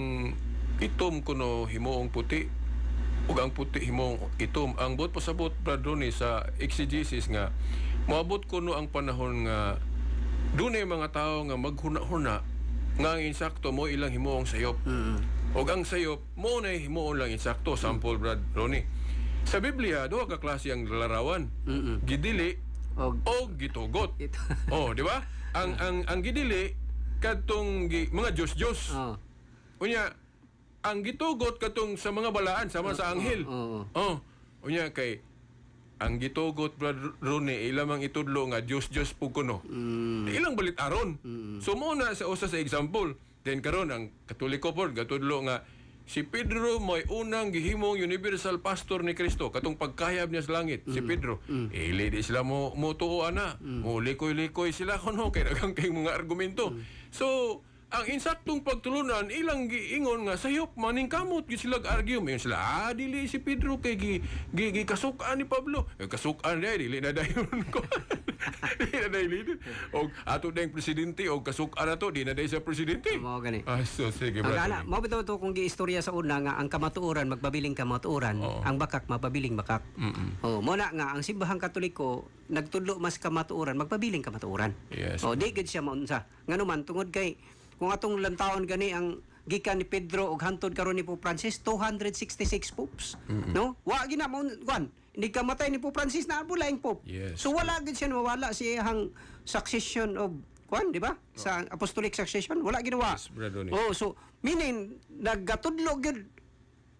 [SPEAKER 1] itom kuno himuong puti ug ang puti himong itom ang bot pasabot Brad Ronnie sa exegesis nga moabot kuno ang panahon nga dunay mga tawo nga maghuna-huna nga ang insakto mo ilang himuong sayop ug ang sayop mo na himuon lang insakto sample Brad Ronnie sa Biblia duha ka klase ang larawan gidili o gitugot.
[SPEAKER 2] Ito.
[SPEAKER 1] Oh, di ba? Ang gidili katong mga Diyos-Diyos.
[SPEAKER 2] Oh.
[SPEAKER 1] Unya, ang gitugot katong sa mga balaan sama sa anghel. Oh. Unya kay ang gitugot Brother Ronnie ilamang itudlo nga Diyos pug kuno. Ilang balit aron. So mo na sa usa sa example. Then karon ang Katoliko pod gatudlo nga si Pedro may unang gihimong universal pastor ni Kristo katong pagkayab niya sa langit si Pedro. Ili di sila mo tuo ana. Mo likoy-likoy sila kuno kay daghang kay mga argumento. So ang insaktong pagtulunan ilang giingon nga sayop maning kamot gyud sila argue mayon sila dili si Pedro kay gi kasukan ni Pablo kasukan dili na dayon ko di na dayon og ato dayong presidente og kasukan na to di na dayon sa presidente
[SPEAKER 2] Mao gani.
[SPEAKER 1] so sige
[SPEAKER 2] Ang
[SPEAKER 1] brother.
[SPEAKER 2] ana, mao bitaw to kung giistorya sa una nga ang kamatuoran magpabiling kamatuoran, ang bakak mapabiling bakak. Oh, mo na nga ang simbahang Katoliko nagtudlo mas kamatuoran, magpabiling kamatuoran.
[SPEAKER 1] Yes.
[SPEAKER 2] Oh, di gid siya maunsa. Nganuman tungod kay kung atong lantaon gani ang gikan ni Pedro og hantod karon ni Pope Francis 266 popes. No? Wa gina mo kuan. Hindi kamatay ni Pope Francis na bulaing pope.
[SPEAKER 1] Yes.
[SPEAKER 2] So wala gid siya mawala siyang succession of kuan, di ba? Sa apostolic succession wala ginawa.
[SPEAKER 1] Yes, Brother Ronnie.
[SPEAKER 2] Oh, so meaning naggatudlo gid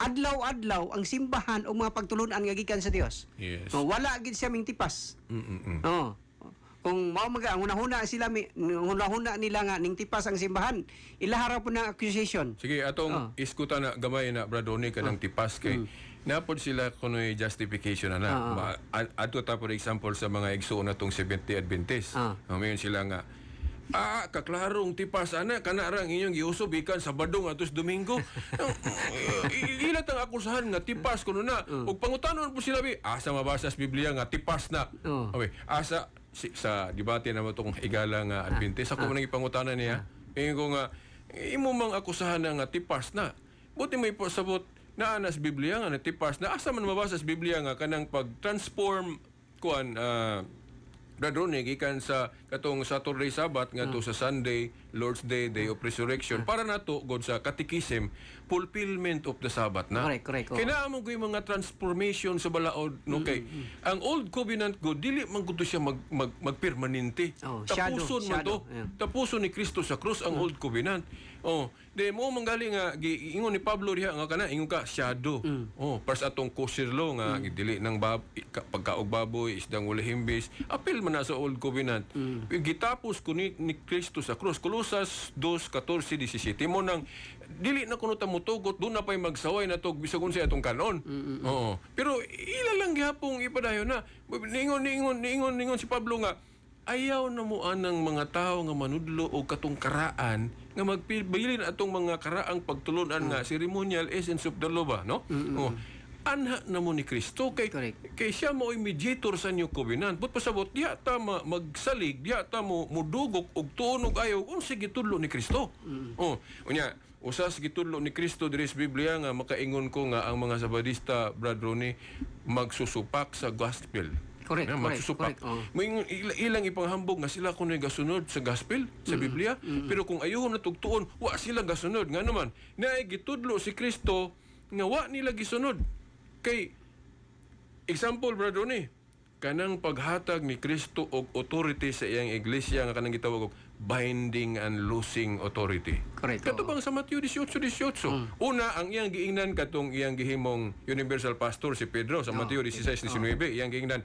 [SPEAKER 2] adlaw-adlaw ang simbahan o mga pagtulunan nga gikan sa Dios.
[SPEAKER 1] Yes.
[SPEAKER 2] So, wala gid siya ming tipas. Oh. Kung mao mga ang hunahuna sila hunahuna nila nga ning tipas ang simbahan, ilahara po ng accusation.
[SPEAKER 1] Sige, atong iskuta na gamay na Brother Ronnie kanang tipas kay napod sila kuno'y justification na. Ato ta for example sa mga igsoon natong 70 Adventist. Mayon sila nga kaklarong tipas ana kanarang inyong giusob ikan Sabado atos Domingo. Ilat ang akusahan nga tipas kuno na. Ug pangutanon po sila asa mabasa sa Biblia nga tipas na. Okay, asa sa debate na mo itong higala nga Adventist, ako man ipangutanan niya, ko nga, imo mang akusahan na nga tipas na. Buti may pasabot na anas Biblia nga na tipas na. Asa man mabasa sa Biblia nga kanang pag-transform kuan Brother Ronnie, gikan sa katong Saturday Sabbath nga to sa Sunday, Lord's Day, Day of Resurrection, para nato god sa catechism, fulfillment of the Sabbath na.
[SPEAKER 2] Correct.
[SPEAKER 1] Kaya mo ko yung mga transformation sa balaod, no kay ang Old Covenant God dili man gud siya magpermanente. Tapuson man to. Tapuson ni Kristo sa krus ang Old Covenant. De mo manggali nga giingon ni Pablo diha nga kana ingon ka shadow. Para sa atong kosher law nga dili nang pagkaog baboy isdang wala himbis. Apil man na sa Old Covenant. Gitapos ko ni Kristo sa krus. Colosas 2:14-17 mo nang dili na kuno ta mutugot do na pay magsaway na tog bisagon sa atong kanon. Pero ila lang gihapong ipadayon na. Ningon si Pablo nga ayaw na mo anang mga tao nga manudlo og katong karaan nga magpabilin atong mga karaang pagtulunan nga ceremonial essence of the law ba, no? Anha na mo ni Kristo kay siya mo mediator sa new covenant. But pasabot diha ta magsalig, diha ta mo mudugok og tunog ayaw unsa gitudlo ni Kristo. Unya usas gitudlo ni Kristo diri sa Biblia nga makaingon ko nga ang mga Sabadista Brother Ronnie magsusupak sa gospel.
[SPEAKER 2] Correct.
[SPEAKER 1] Ilang ipanghambog nga sila kuno gasunod sa gospel sa Biblia, pero kung ayuhon na tugtuon, wa sila gasunod nga naman. Naay gitudlo si Kristo nga wa nila gisunod. Kay example Brother Ronnie, kanang paghatag ni Kristo og authority sa iyang iglesia nga kanang gitawag og binding and loosing authority.
[SPEAKER 2] Correct.
[SPEAKER 1] Katubang sa Mateo 18:18. Una ang iyang giingnan katong iyang gihimong universal pastor si Pedro sa Mateo 16:19, iyang giingnan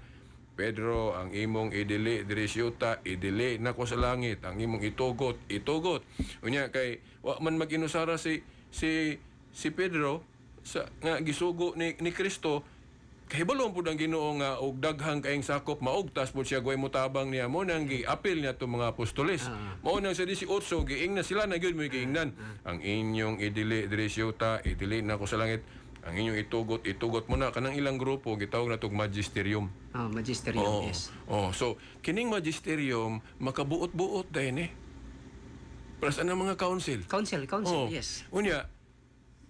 [SPEAKER 1] Pedro, ang imong idili diri siyuta, idili nako sa langit, ang imong itugot. Unya kay wa man mag-inusara si Pedro sa nga gisugo ni Kristo, kahibalon pud ang Ginoo nga og daghang kaayong sakop maugtas pud siya guay motabang niya mo nang gi-apil niya tong mga apostoles. Mao nang sa 18 giingnan sila na gyud mo giingnan. Ang inyong idili diri siyuta, idili nako sa langit. Ang inyong itugot mo na kanang ilang grupo gitawag na tong magisterium.
[SPEAKER 2] Magisterium, yes.
[SPEAKER 1] So kining magisterium makabuot-buot dayon para sa mga council.
[SPEAKER 2] Council, yes.
[SPEAKER 1] Unya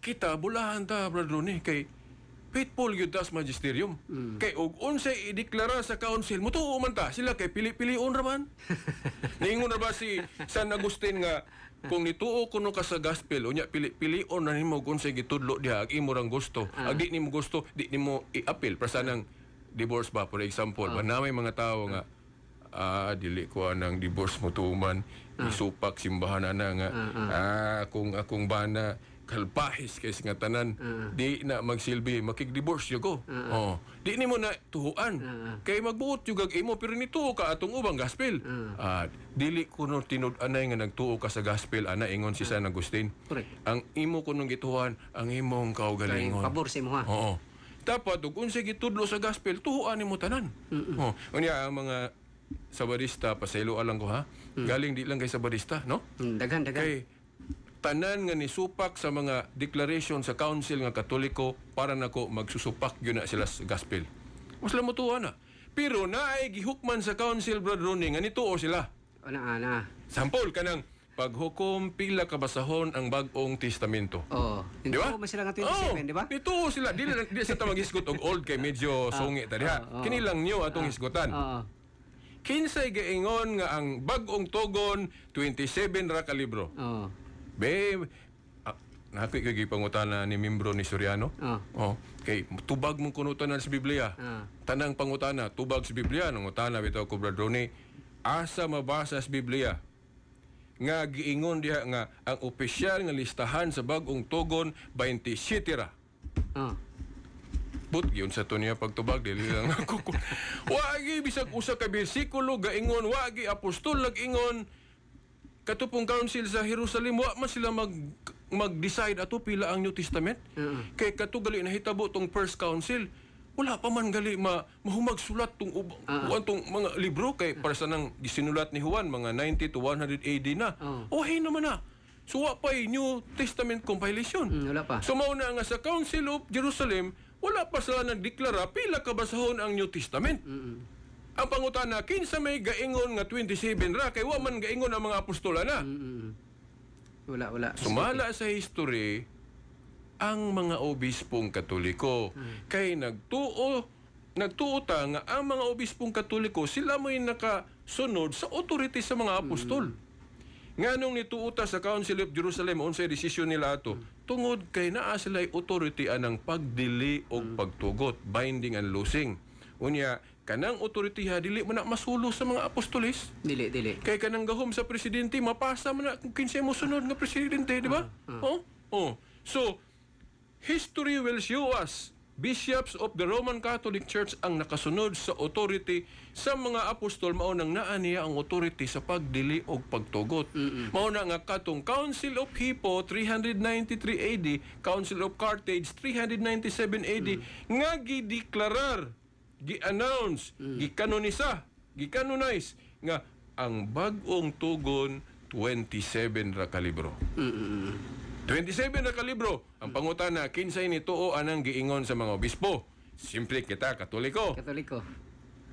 [SPEAKER 1] kita bulahan ta Brother Ronnie kay faithful gyud tas magisterium. Kay og unsay ideklara sa council mo tuo man ta sila kay pili-pilion ra man. Ningon ra ba si San Agustin nga kung nituo kuno ka sa gospel unya pili-pilion na nimo kung say gitudlo diha ag imo rang gusto. Ag di nimo gusto, di nimo i-appeal para sa nang divorce ba for example. Ba na may mga tawo nga dili ko anang divorce mo tuman, isupak simbahan ana nga, akong bana, kalpahis kay nga tanan, di na magsilbi, makig-divorce yun ko. Di ni mo na tuhuan. Kay magbuot yung imo, pero nituo ka atong ubang gospel. Dili ko nung tinud-anay nga nagtuo ka sa gospel, ana, ingon si San Agustin.
[SPEAKER 2] Correct.
[SPEAKER 1] Ang imo ko nung gituhan, ang imong kaugalingon.
[SPEAKER 2] Pabor sa imo ha.
[SPEAKER 1] Oo. Dapat, kung sige tudlo sa gospel, tuhuan mo tanan. Unya, ang mga sabadista, pasaylo alang ko ha, galing di lang kay sabadista, no?
[SPEAKER 2] Daghan.
[SPEAKER 1] Kay tanan nga nisupak sa mga declaration sa council nga Katoliko para nako magsusupak yun na sila sa gospel. Mas lamutuwa na. Pero naay gihukman sa council, Brother Ronnie, nga nituo sila.
[SPEAKER 2] Ana.
[SPEAKER 1] Sampol kanang paghukom pila kabasahon ang bag-ong testamento.
[SPEAKER 2] Di ba? Mas sila nga 27, di ba?
[SPEAKER 1] Nituo sila. Di sa tamang hisgot og old kay medyo sungi ta diha. Kini lang niyo atong hisgotan. Kinsay gaingon nga ang bag-ong tugon 27 ra ka libro. Be, napi kay pangutana ni membro ni Soriano. Kay tubag mong kunutanan sa Biblia. Tanang pangutana, tubag sa Biblia, nangutana bitaw ko, Brother Ronnie, asa mabasa sa Biblia nga giingon diha nga ang opisyal nga listahan sa bag-ong tugon 27 ra. But yun sa to niya pagtubag dili lang ako. Wagi bisag usa ka bersikulo gaingon, wagi apostol nag-ingon. Katupong council sa Jerusalem, wa man sila mag-decide ato pila ang New Testament. Kay katugali na hitabo tong first council, wala pa man gali mahumag sulat tong mga libro kay para sa nang gisinulat ni Juan mga 90 to 100 AD na. Hay naman na. So wa pa New Testament compilation.
[SPEAKER 2] Wala pa.
[SPEAKER 1] So mao na nga sa Council of Jerusalem, wala pa sila nagdeklara pila kabasahon ang New Testament. Ang pangutana, kinsa may gaingon nga 27 ra kay wa man gaingon ang mga apostola na.
[SPEAKER 2] Wala.
[SPEAKER 1] Sumala sa history ang mga obispong Katoliko kay nagtuo ta nga ang mga obispong Katoliko sila may nakasunod sa authority sa mga apostol. Nganong nituuta sa Council of Jerusalem unsay desisyon nila ato tungod kay naa sila'y authority anang pagdili og pagtugot, binding and loosing. Unya kanang otoritiha dili man na masulo sa mga apostolis.
[SPEAKER 2] Dili.
[SPEAKER 1] Kay kanang gahom sa presidente mapasa man na kung kinsay mo sunod nga presidente, di ba? So history will show us bishops of the Roman Catholic Church ang nakasunod sa authority sa mga apostol mao nang naa niya ang authority sa pagdili og pagtugot. Mao na nga katong Council of Hippo 393 AD, Council of Carthage 397 AD nga gideklarar, gi-announce, gi-canonize nga ang bag-ong tugon 27 ra ka libro. 27 na ka libro. Ang pangutana, kinsay nituo anang giingon sa mga obispo? Simple kita, Katoliko.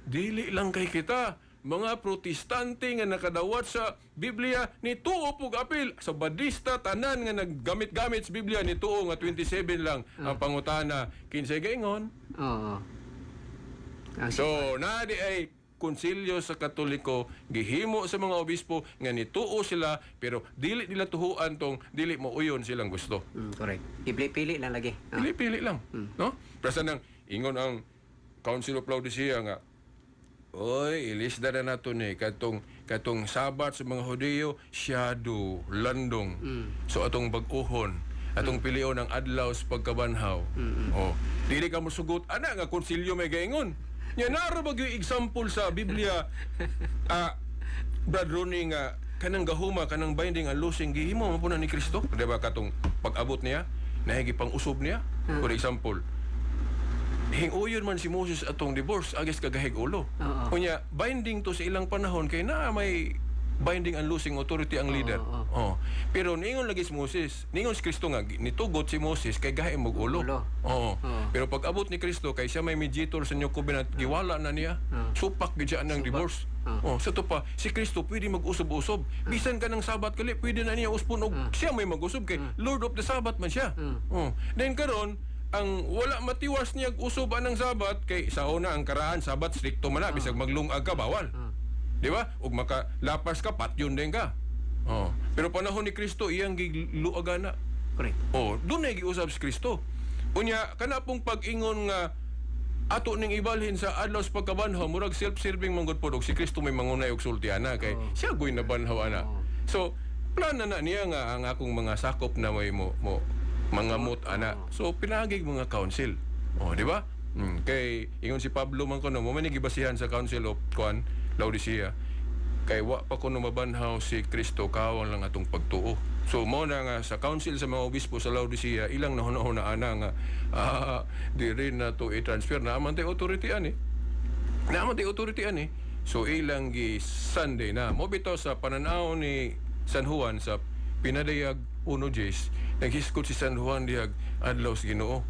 [SPEAKER 1] Dili lang kay kita. Mga protestante nga nakadawat sa Biblia, nituo pug apil. Sa badista, tanan nga naggamit-gamit sa Biblia, nituo nga 27 lang. Ang pangutana, kinsay giingon? So, nadi ay konsilyo sa Katoliko gihimo sa mga obispo nga nituo sila pero dili nila tuhuan tong dili mo uyon silang gusto.
[SPEAKER 2] Correct. Pili lang lagi.
[SPEAKER 1] Pili lang, no? Prasa nang ingon ang Council of Laodicea nga oy, ilisda na nato ni katong Sabat sa mga Hudiyo syado landong. So atong bag-uhon atong pilion ang adlaw sa pagkabanhaw. Dili ka mosugot ana nga konsilyo may gaingon. Nya naro ba gyud example sa Biblia Brad Ronnie nga kanang gahuma kanang binding and loosing gihimo man puna ni Kristo, di ba katong pag-abot niya nahigi pang usob niya. For example, hinguyon man si Moses atong divorce agis kagahig ulo. Kunya binding to sa ilang panahon kay na may binding and loosing authority ang leader. Pero ningon lagi si Moses, ningon si Kristo nga nitugot si Moses kay gahi mo ulo. Pero pag abot ni Kristo kay siya may mediator sa new covenant, giwala na niya. Supak gid siya ng divorce. Sa to pa si Kristo pwede mag-usob-usob. Bisan ka ng Sabat kali pwede na niya uspon og siya may mag-usob kay Lord of the Sabbath man siya. Then karon ang wala matiwas niya usob anang Sabat kay sa una ang karaan Sabat stricto man na bisag maglungag ka bawal. Di ba? Ug makalapas ka, patyon din ka. Pero panahon ni Kristo, iyang giluagan na.
[SPEAKER 2] Correct.
[SPEAKER 1] Doon na giusab si Kristo. Unya, kana pong pag-ingon nga ato ning ibalhin sa adlaw sa pagkabanhaw murag self-serving manggod pod og si Kristo may mangunay og sultiana kay siya goy na banhaw ana. So plan na niya nga ang akong mga sakop na may mo mangamot ana. So pinagig mga council. Di ba? Kay ingon si Pablo man kuno mo man gibasihan sa Council of Laodicea. Kay wa pa kuno mabanhaw si Kristo kawang lang atong pagtuo. So mo na nga sa council sa mga obispo sa Laodicea ilang nahuna-huna ana nga di rin na to i-transfer na aman tay authority ani. Na aman tay authority ani. So ilang gi Sunday na mo bitaw sa pananaw ni San Juan sa pinadayag 1:10 naghiskot si San Juan diag adlaw sa Ginoo.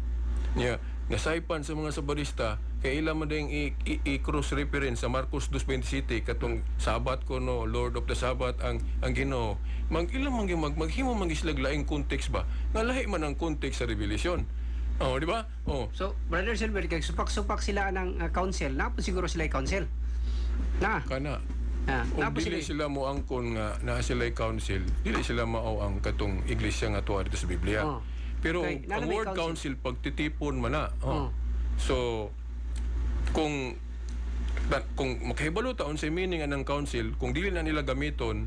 [SPEAKER 1] Nya nasaypan sa mga sabarista kay ilang man ding i-cross reference sa Marcos 2:27 katong Sabat ko no Lord of the Sabbath ang Ginoo. Ilang man maghimo man gislag laing context ba nga lahi man ang context sa Revelation. Di ba?
[SPEAKER 2] So Brother Silver kay supak-supak sila ng council na po siguro sila council na
[SPEAKER 1] kana
[SPEAKER 2] na po
[SPEAKER 1] dili sila mo angkon nga naa sila council dili sila mao ang katong iglesia nga tuwa dito sa Biblia. Pero
[SPEAKER 2] Okay,
[SPEAKER 1] ang word council pagtitipon man na. So kung makahibalo taon sa meaning ng council, kung dili na nila gamiton,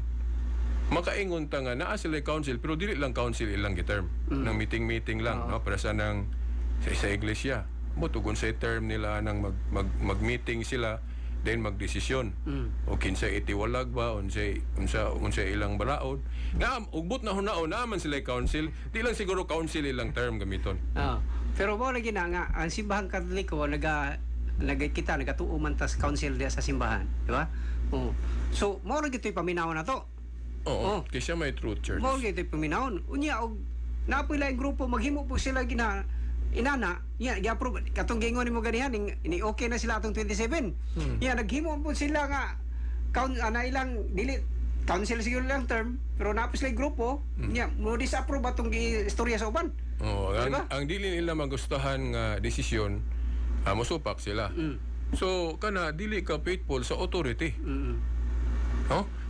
[SPEAKER 1] makaingon ta nga naa sila council pero dili lang council ilang giterm. Nang meeting lang no para sa nang sa iglesia. Butugon sa term nila nang mag-meeting sila then magdesisyon. O kinsa itiwalag ba unsa ilang balaod. Na ugbot na hunaon naman sila council, di lang siguro council ilang term gamiton.
[SPEAKER 2] Pero mo lagi na nga ang simbahang Katoliko nagatuo man tas council diya sa simbahan, di ba? So mo lagi to'y paminawon na to.
[SPEAKER 1] Kaya may truth church.
[SPEAKER 2] Mo lagi to'y paminawon. Unya og napoy laing grupo maghimo po sila inana gi-approve katong gingon nimo ganihan ni okay na sila atong 27. Naghimo po sila nga ilang dili council siguro lang term pero napos sila grupo mo disapprove atong istorya sa uban.
[SPEAKER 1] Ang dili nila magustuhan nga desisyon mosupak sila. So kana dili ka faithful sa authority.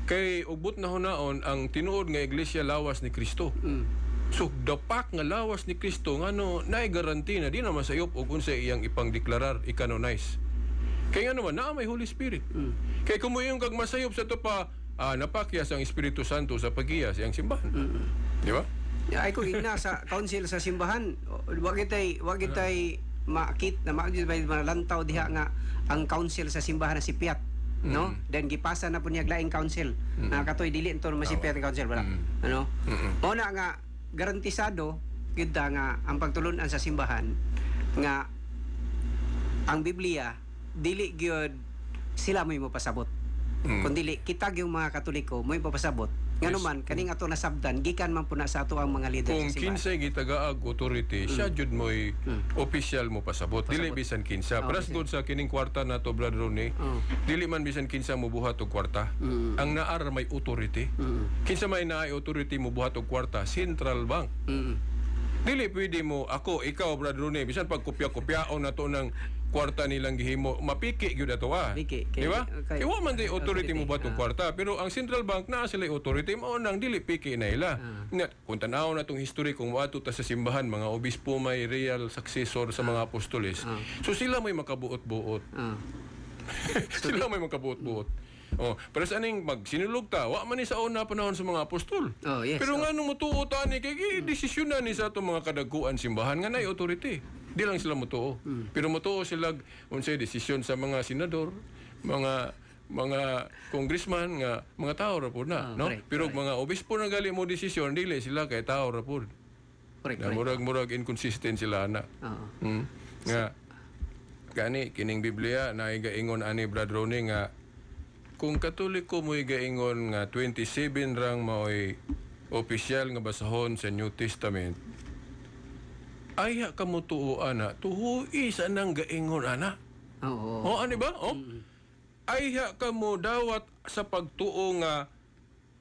[SPEAKER 1] Kay ugbot na hunaon ang tinuod nga iglesia lawas ni Kristo. So dapak nga lawas ni Kristo ngano naay garanti na di na masayop og unsa iyang ipangdeklarar i-canonize. Kay nga naman naa may Holy Spirit. Kay kung mo yung kag masayop sa to pa napakyas ang Espiritu Santo sa paggiya sa iyang simbahan. Di ba?
[SPEAKER 2] Ay ko ina sa council sa simbahan wa gitay makit na malantaw diha nga ang council sa simbahan na si Piat. No? Then gipasa na po niya laing council. Katoy dili ento masipiyat ang council wala. Mao na nga garantisado kita nga ang pagtulunan sa simbahan nga ang Biblia dili gyud sila mo pasabot. Kundi kita gyud mga Katoliko mo pasabot. Ngano man kaning ato nasabdan gikan man puna sa ato ang mga leader
[SPEAKER 1] kung
[SPEAKER 2] sa simbahan.
[SPEAKER 1] Kung kinsay gitagaag authority, siya jud mo'y official mo pasabot. Dili bisan kinsa. Paras good sa kining kwarta na to Brother Ronnie. Dili man bisan kinsa mo buhat og kwarta. Ang naar may authority. Kinsa may naay authority mo buhat og kwarta, Central Bank. Dili pwede mo ako ikaw Brother Ronnie bisan pag kopya-kopyaon na to ng kwarta nilang gihimo mapiki gyud ato
[SPEAKER 2] Piki.
[SPEAKER 1] di ba? Iwa man di authority mo ba tong kwarta pero ang Central Bank naa sila authority mo nang dili piki na ila. Kung tanaw na tong history kung wato ta sa simbahan mga obispo may real successor sa mga apostoles. So sila may makabuot-buot. Sila may makabuot-buot. Pero sa aning magsinulog ta, wa man ni sa una panahon sa mga apostol. Pero nga nung mutuo ta ni kay desisyon na ni sa atong mga kadagkuan simbahan nga nay authority. Di lang sila mutuo. Pero mutuo sila unsay desisyon sa mga senador, mga congressman nga mga tao ra pud na, no? Pero mga obispo na gali mo desisyon dili sila kay tao ra pud. Murag inconsistent sila na. Nga kining Biblia na igaingon ani Brother Ronnie nga kung Katoliko mo igaingon nga 27 rang mao'y opisyal nga basahon sa New Testament, ay ka mo tuo ana, tuhui sa nang gaingon ana. Ano ba? Ay ka mo dawat sa pagtuo nga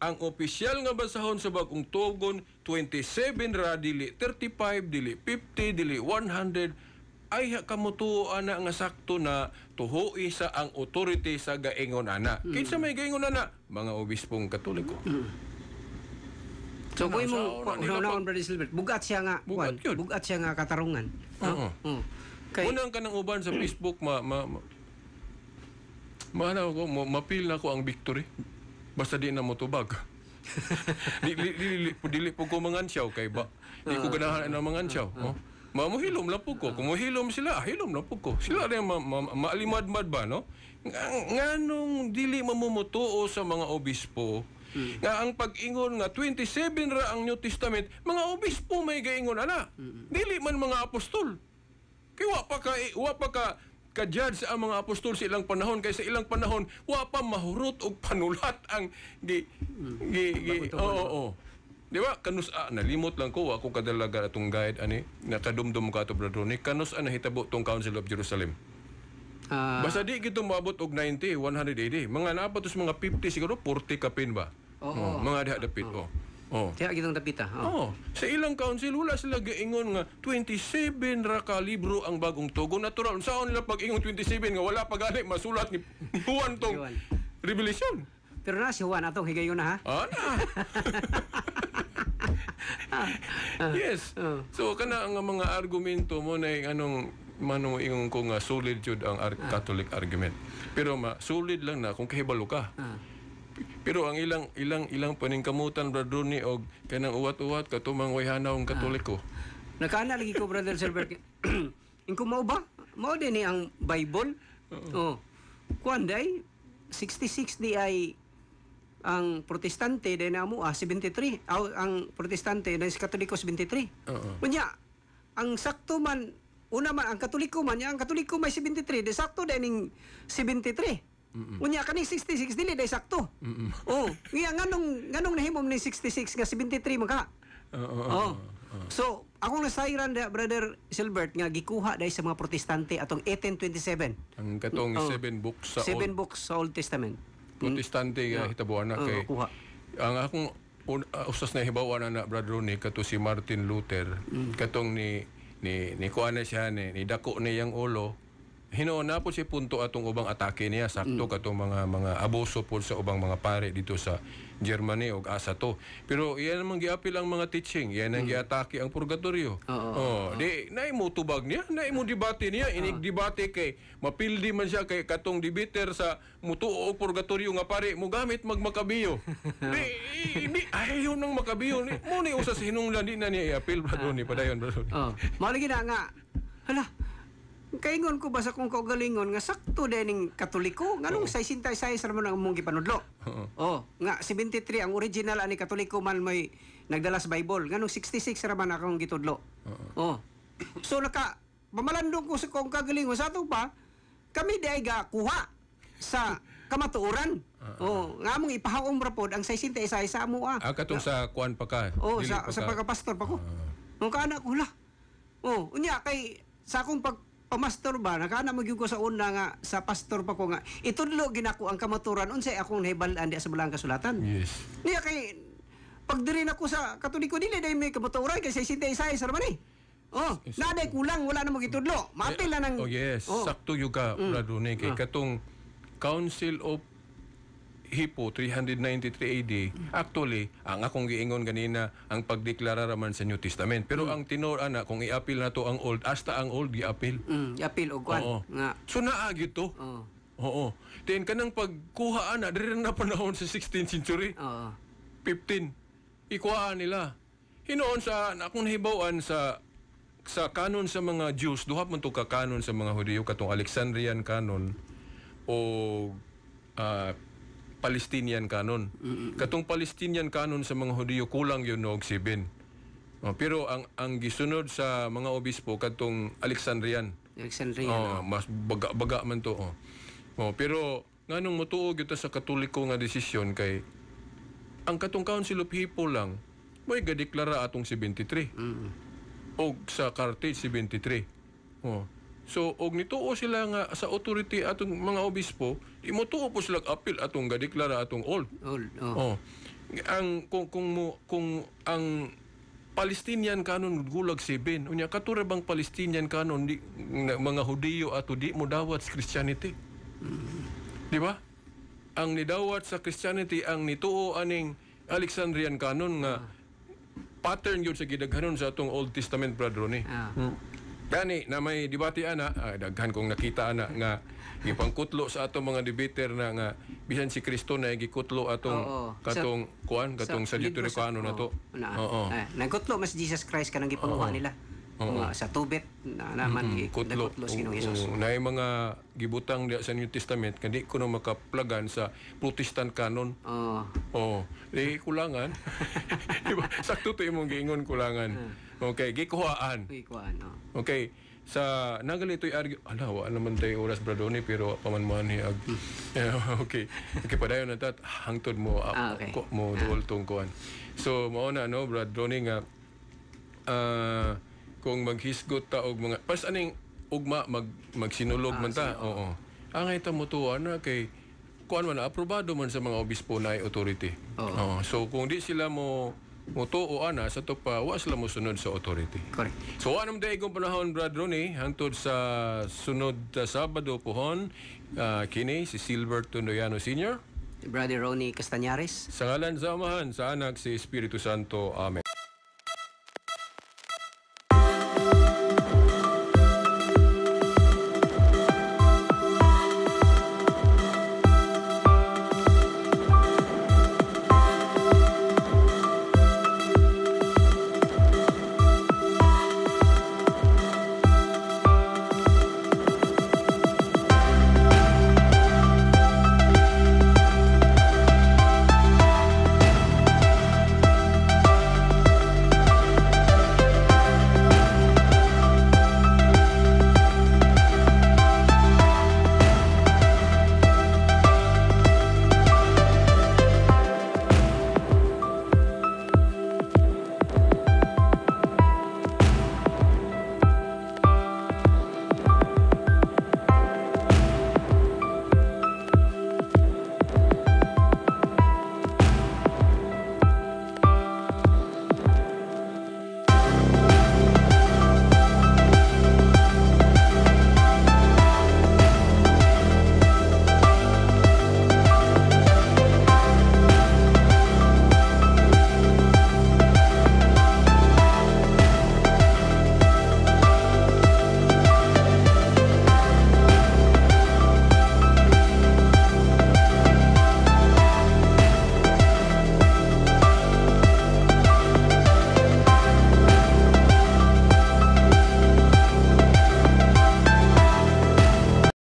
[SPEAKER 1] ang opisyal nga basahon sa bagong tugon 27 ra dili 35 dili 50 dili 100 ay kamutuo ana nga sakto na tuhui sa ang authority sa gaingon ana. Kinsa may gaingon ana? Mga obispong Katoliko.
[SPEAKER 2] So mo Brother Silbert, bugat siya nga katarungan.
[SPEAKER 1] Unang kanang uban sa Facebook mapil na ko ang victory. Basta di na mo tubag. dili po ko mangansyaw kay ba. Di ko ganahan na mangansyaw. Mamuhilom lang po ko. Kung muhilom sila, hilom lang po ko. Sila rin maalimad-mad ba, no? Nganong dili mamumutuo sa mga obispo nga ang pag-ingon nga 27 ra ang New Testament, mga obispo may gaingon ana. Dili man mga apostol. Kaya wa pa ka judge ang mga apostol sa ilang panahon kay sa ilang panahon wa pa mahurot og panulat ang Di ba? Kanus nalimot lang ko ako kadalaga atong guide ani nakadumdum ka to brother ni kanus nahitabo tong Council of Jerusalem. Basta di gito maabot og 90, 180. Mga napatos mga 50 siguro 40 kapin ba? Mga diha dapit
[SPEAKER 2] Kaya gitong dapita.
[SPEAKER 1] Sa ilang council wala sila gaingon nga 27 ra ka libro ang bagong tugon. Natural saon nila pag-ingon 27 nga wala pa gani masulat ni Juan tong Revelation.
[SPEAKER 2] Pero na si Juan atong higayon na ha.
[SPEAKER 1] Yes. So kana ang mga argumento mo na anong manong ingon ko nga solid jud ang Catholic argument. Pero solid lang na kung kahibalo ka. Pero ang ilang paningkamutan brother ni og kanang uwat-uwat katumang wayhanaw ang Katoliko.
[SPEAKER 2] Nakaana lagi ko brother Silbert. Ingko mao ba? Mao din ni ang Bible. Kuan day 66 di ay ang protestante din amo 73. Ang protestante din sa Katoliko 73. Unya ang sakto man una man ang Katoliko man ang Katoliko may 73 di sakto din ning 73. Unya kani 66 dili day sakto. Nga nganong nahimom ni 66 nga 73 man ka. So akong nasayran da brother Silbert nga gikuha day sa mga protestante atong 1827.
[SPEAKER 1] Ang katong 7 books sa
[SPEAKER 2] 7 books sa Old Testament.
[SPEAKER 1] Protestante nga hitabuan na kay ang akong usas na hibawan na brother ni kato si Martin Luther katong ni kuan na siya ni dako niyang ulo. Hinoon na po si punto atong ubang atake niya sakto katong mga abuso po sa ubang mga pare dito sa Germany og asa to. Pero iyan namang giapil ang mga teaching, iyan ang giatake ang purgatorio. Di naimo tubag niya, naimo debate niya, inig debate kay mapildi man siya kay katong debater sa mutuo og purgatorio nga pare mo gamit magmakabiyo. di ayaw nang makabiyo ni mo ni usa sa hinungdan di na niya iapil brother ni padayon brother.
[SPEAKER 2] Mao lagi na nga. Hala. Kaingon ko ba sa kung kaugalingon nga sakto din ning Katoliko nganong 66 ra man ang mong gipanudlo. Nga 73 ang original ani Katoliko man may nagdalas Bible nganong 66 ra man akong gitudlo. So mamalandong ko sa kung kagalingon sa ato pa kami di ga kuha sa kamatuoran. Nga among ipahaom ra pod ang 66 sa amo
[SPEAKER 1] katong sa kuan pa ka.
[SPEAKER 2] Sa pagkapastor pa ko. Nung kaana ko la. Unya kay sa akong pamastor ba nakaana magyud ko sa una nga sa pastor pa ko nga itudlo ginako ang kamaturan unsay akong nahibal-an di sa balang kasulatan.
[SPEAKER 1] Yes.
[SPEAKER 2] Niya kay pagdiri nako sa Katoliko dili day may kamaturan kay 66 ra man naday kulang wala na mo gitudlo. Mapil na nang
[SPEAKER 1] sakto yung ka brother ni kay katong Council of Hippo 393 AD actually ang akong giingon ganina ang pagdeklara raman sa New Testament pero ang tinor ana kung iapil na to ang old hasta ang old giapil
[SPEAKER 2] iapil og kwan nga
[SPEAKER 1] so naa gyud to then kanang pagkuha ana diri na panahon sa 16th century 15 ikuha nila hinoon sa akong nahibaw-an sa kanon sa mga Jews duha man to ka kanon sa mga Hudiyo katong Alexandrian canon o Palestinian canon. Katong Palestinian canon sa mga Hudiyo kulang yun og 7. Pero ang gisunod sa mga obispo katong Alexandrian. Mas baga man to. Pero nganong motuo gyud sa Katoliko nga desisyon kay ang katong Council of Hippo lang mo'y gadeklara atong 73. Og sa Carthage 73. So og nituo sila nga sa authority atong mga obispo, imotuo po sila apil atong gadeklara atong old. Ang kung ang Palestinian canon gulag 7. Unya katura bang Palestinian canon di, mga Hudiyo ato di mo dawat sa Christianity. Di ba? Ang nidawat sa Christianity ang nituo aning Alexandrian canon nga pattern yun sa gidaghanon sa atong Old Testament brother ni. Gani na may debate ana, daghan kong nakita ana nga gipangkutlo sa atong mga debater na nga bisan si Kristo na gikutlo atong
[SPEAKER 2] Oo.
[SPEAKER 1] katong kuan katong sa
[SPEAKER 2] libro
[SPEAKER 1] Deuterocanone na to. Oo.
[SPEAKER 2] Nagkutlo mas Jesus Christ kanang gipanguha nila. Mga sa tubit na naman
[SPEAKER 1] Kutlo.
[SPEAKER 2] nagkutlo si Ginoong Hesus.
[SPEAKER 1] Na mga gibutang diya sa New Testament kandi ko na makaplagan sa Protestant canon.
[SPEAKER 2] Oo.
[SPEAKER 1] Oh, kulangan. Diba? Sakto to imong giingon kulangan. Okay, gikuhaan.
[SPEAKER 2] Uy, kuan, no.
[SPEAKER 1] Okay. Sa nagalito'y argue, wa naman tayo oras bradoni pero pamanmani ag. Okay. Okay, padayon na tat hangtod mo
[SPEAKER 2] Okay.
[SPEAKER 1] mo duol tong kuan. So mao na no bradoni nga kung maghisgot ta og mga pas aning ugma magsinulog man ta. Oo. Angay ta mutuan na kay kuan man aprobado man sa mga obispo na authority. Oo. So kung di sila mo tuo ana sa to pa wa sila mo sunod sa authority.
[SPEAKER 2] Correct.
[SPEAKER 1] So anong daigong panahon Brad Ronnie hangtod sa sunod na Sabado pohon kini si Silver Tundoyano Sr.
[SPEAKER 2] Brother Ronnie Castañares.
[SPEAKER 1] Sa ngalan sa Amahan sa Anak si Espiritu Santo. Amen.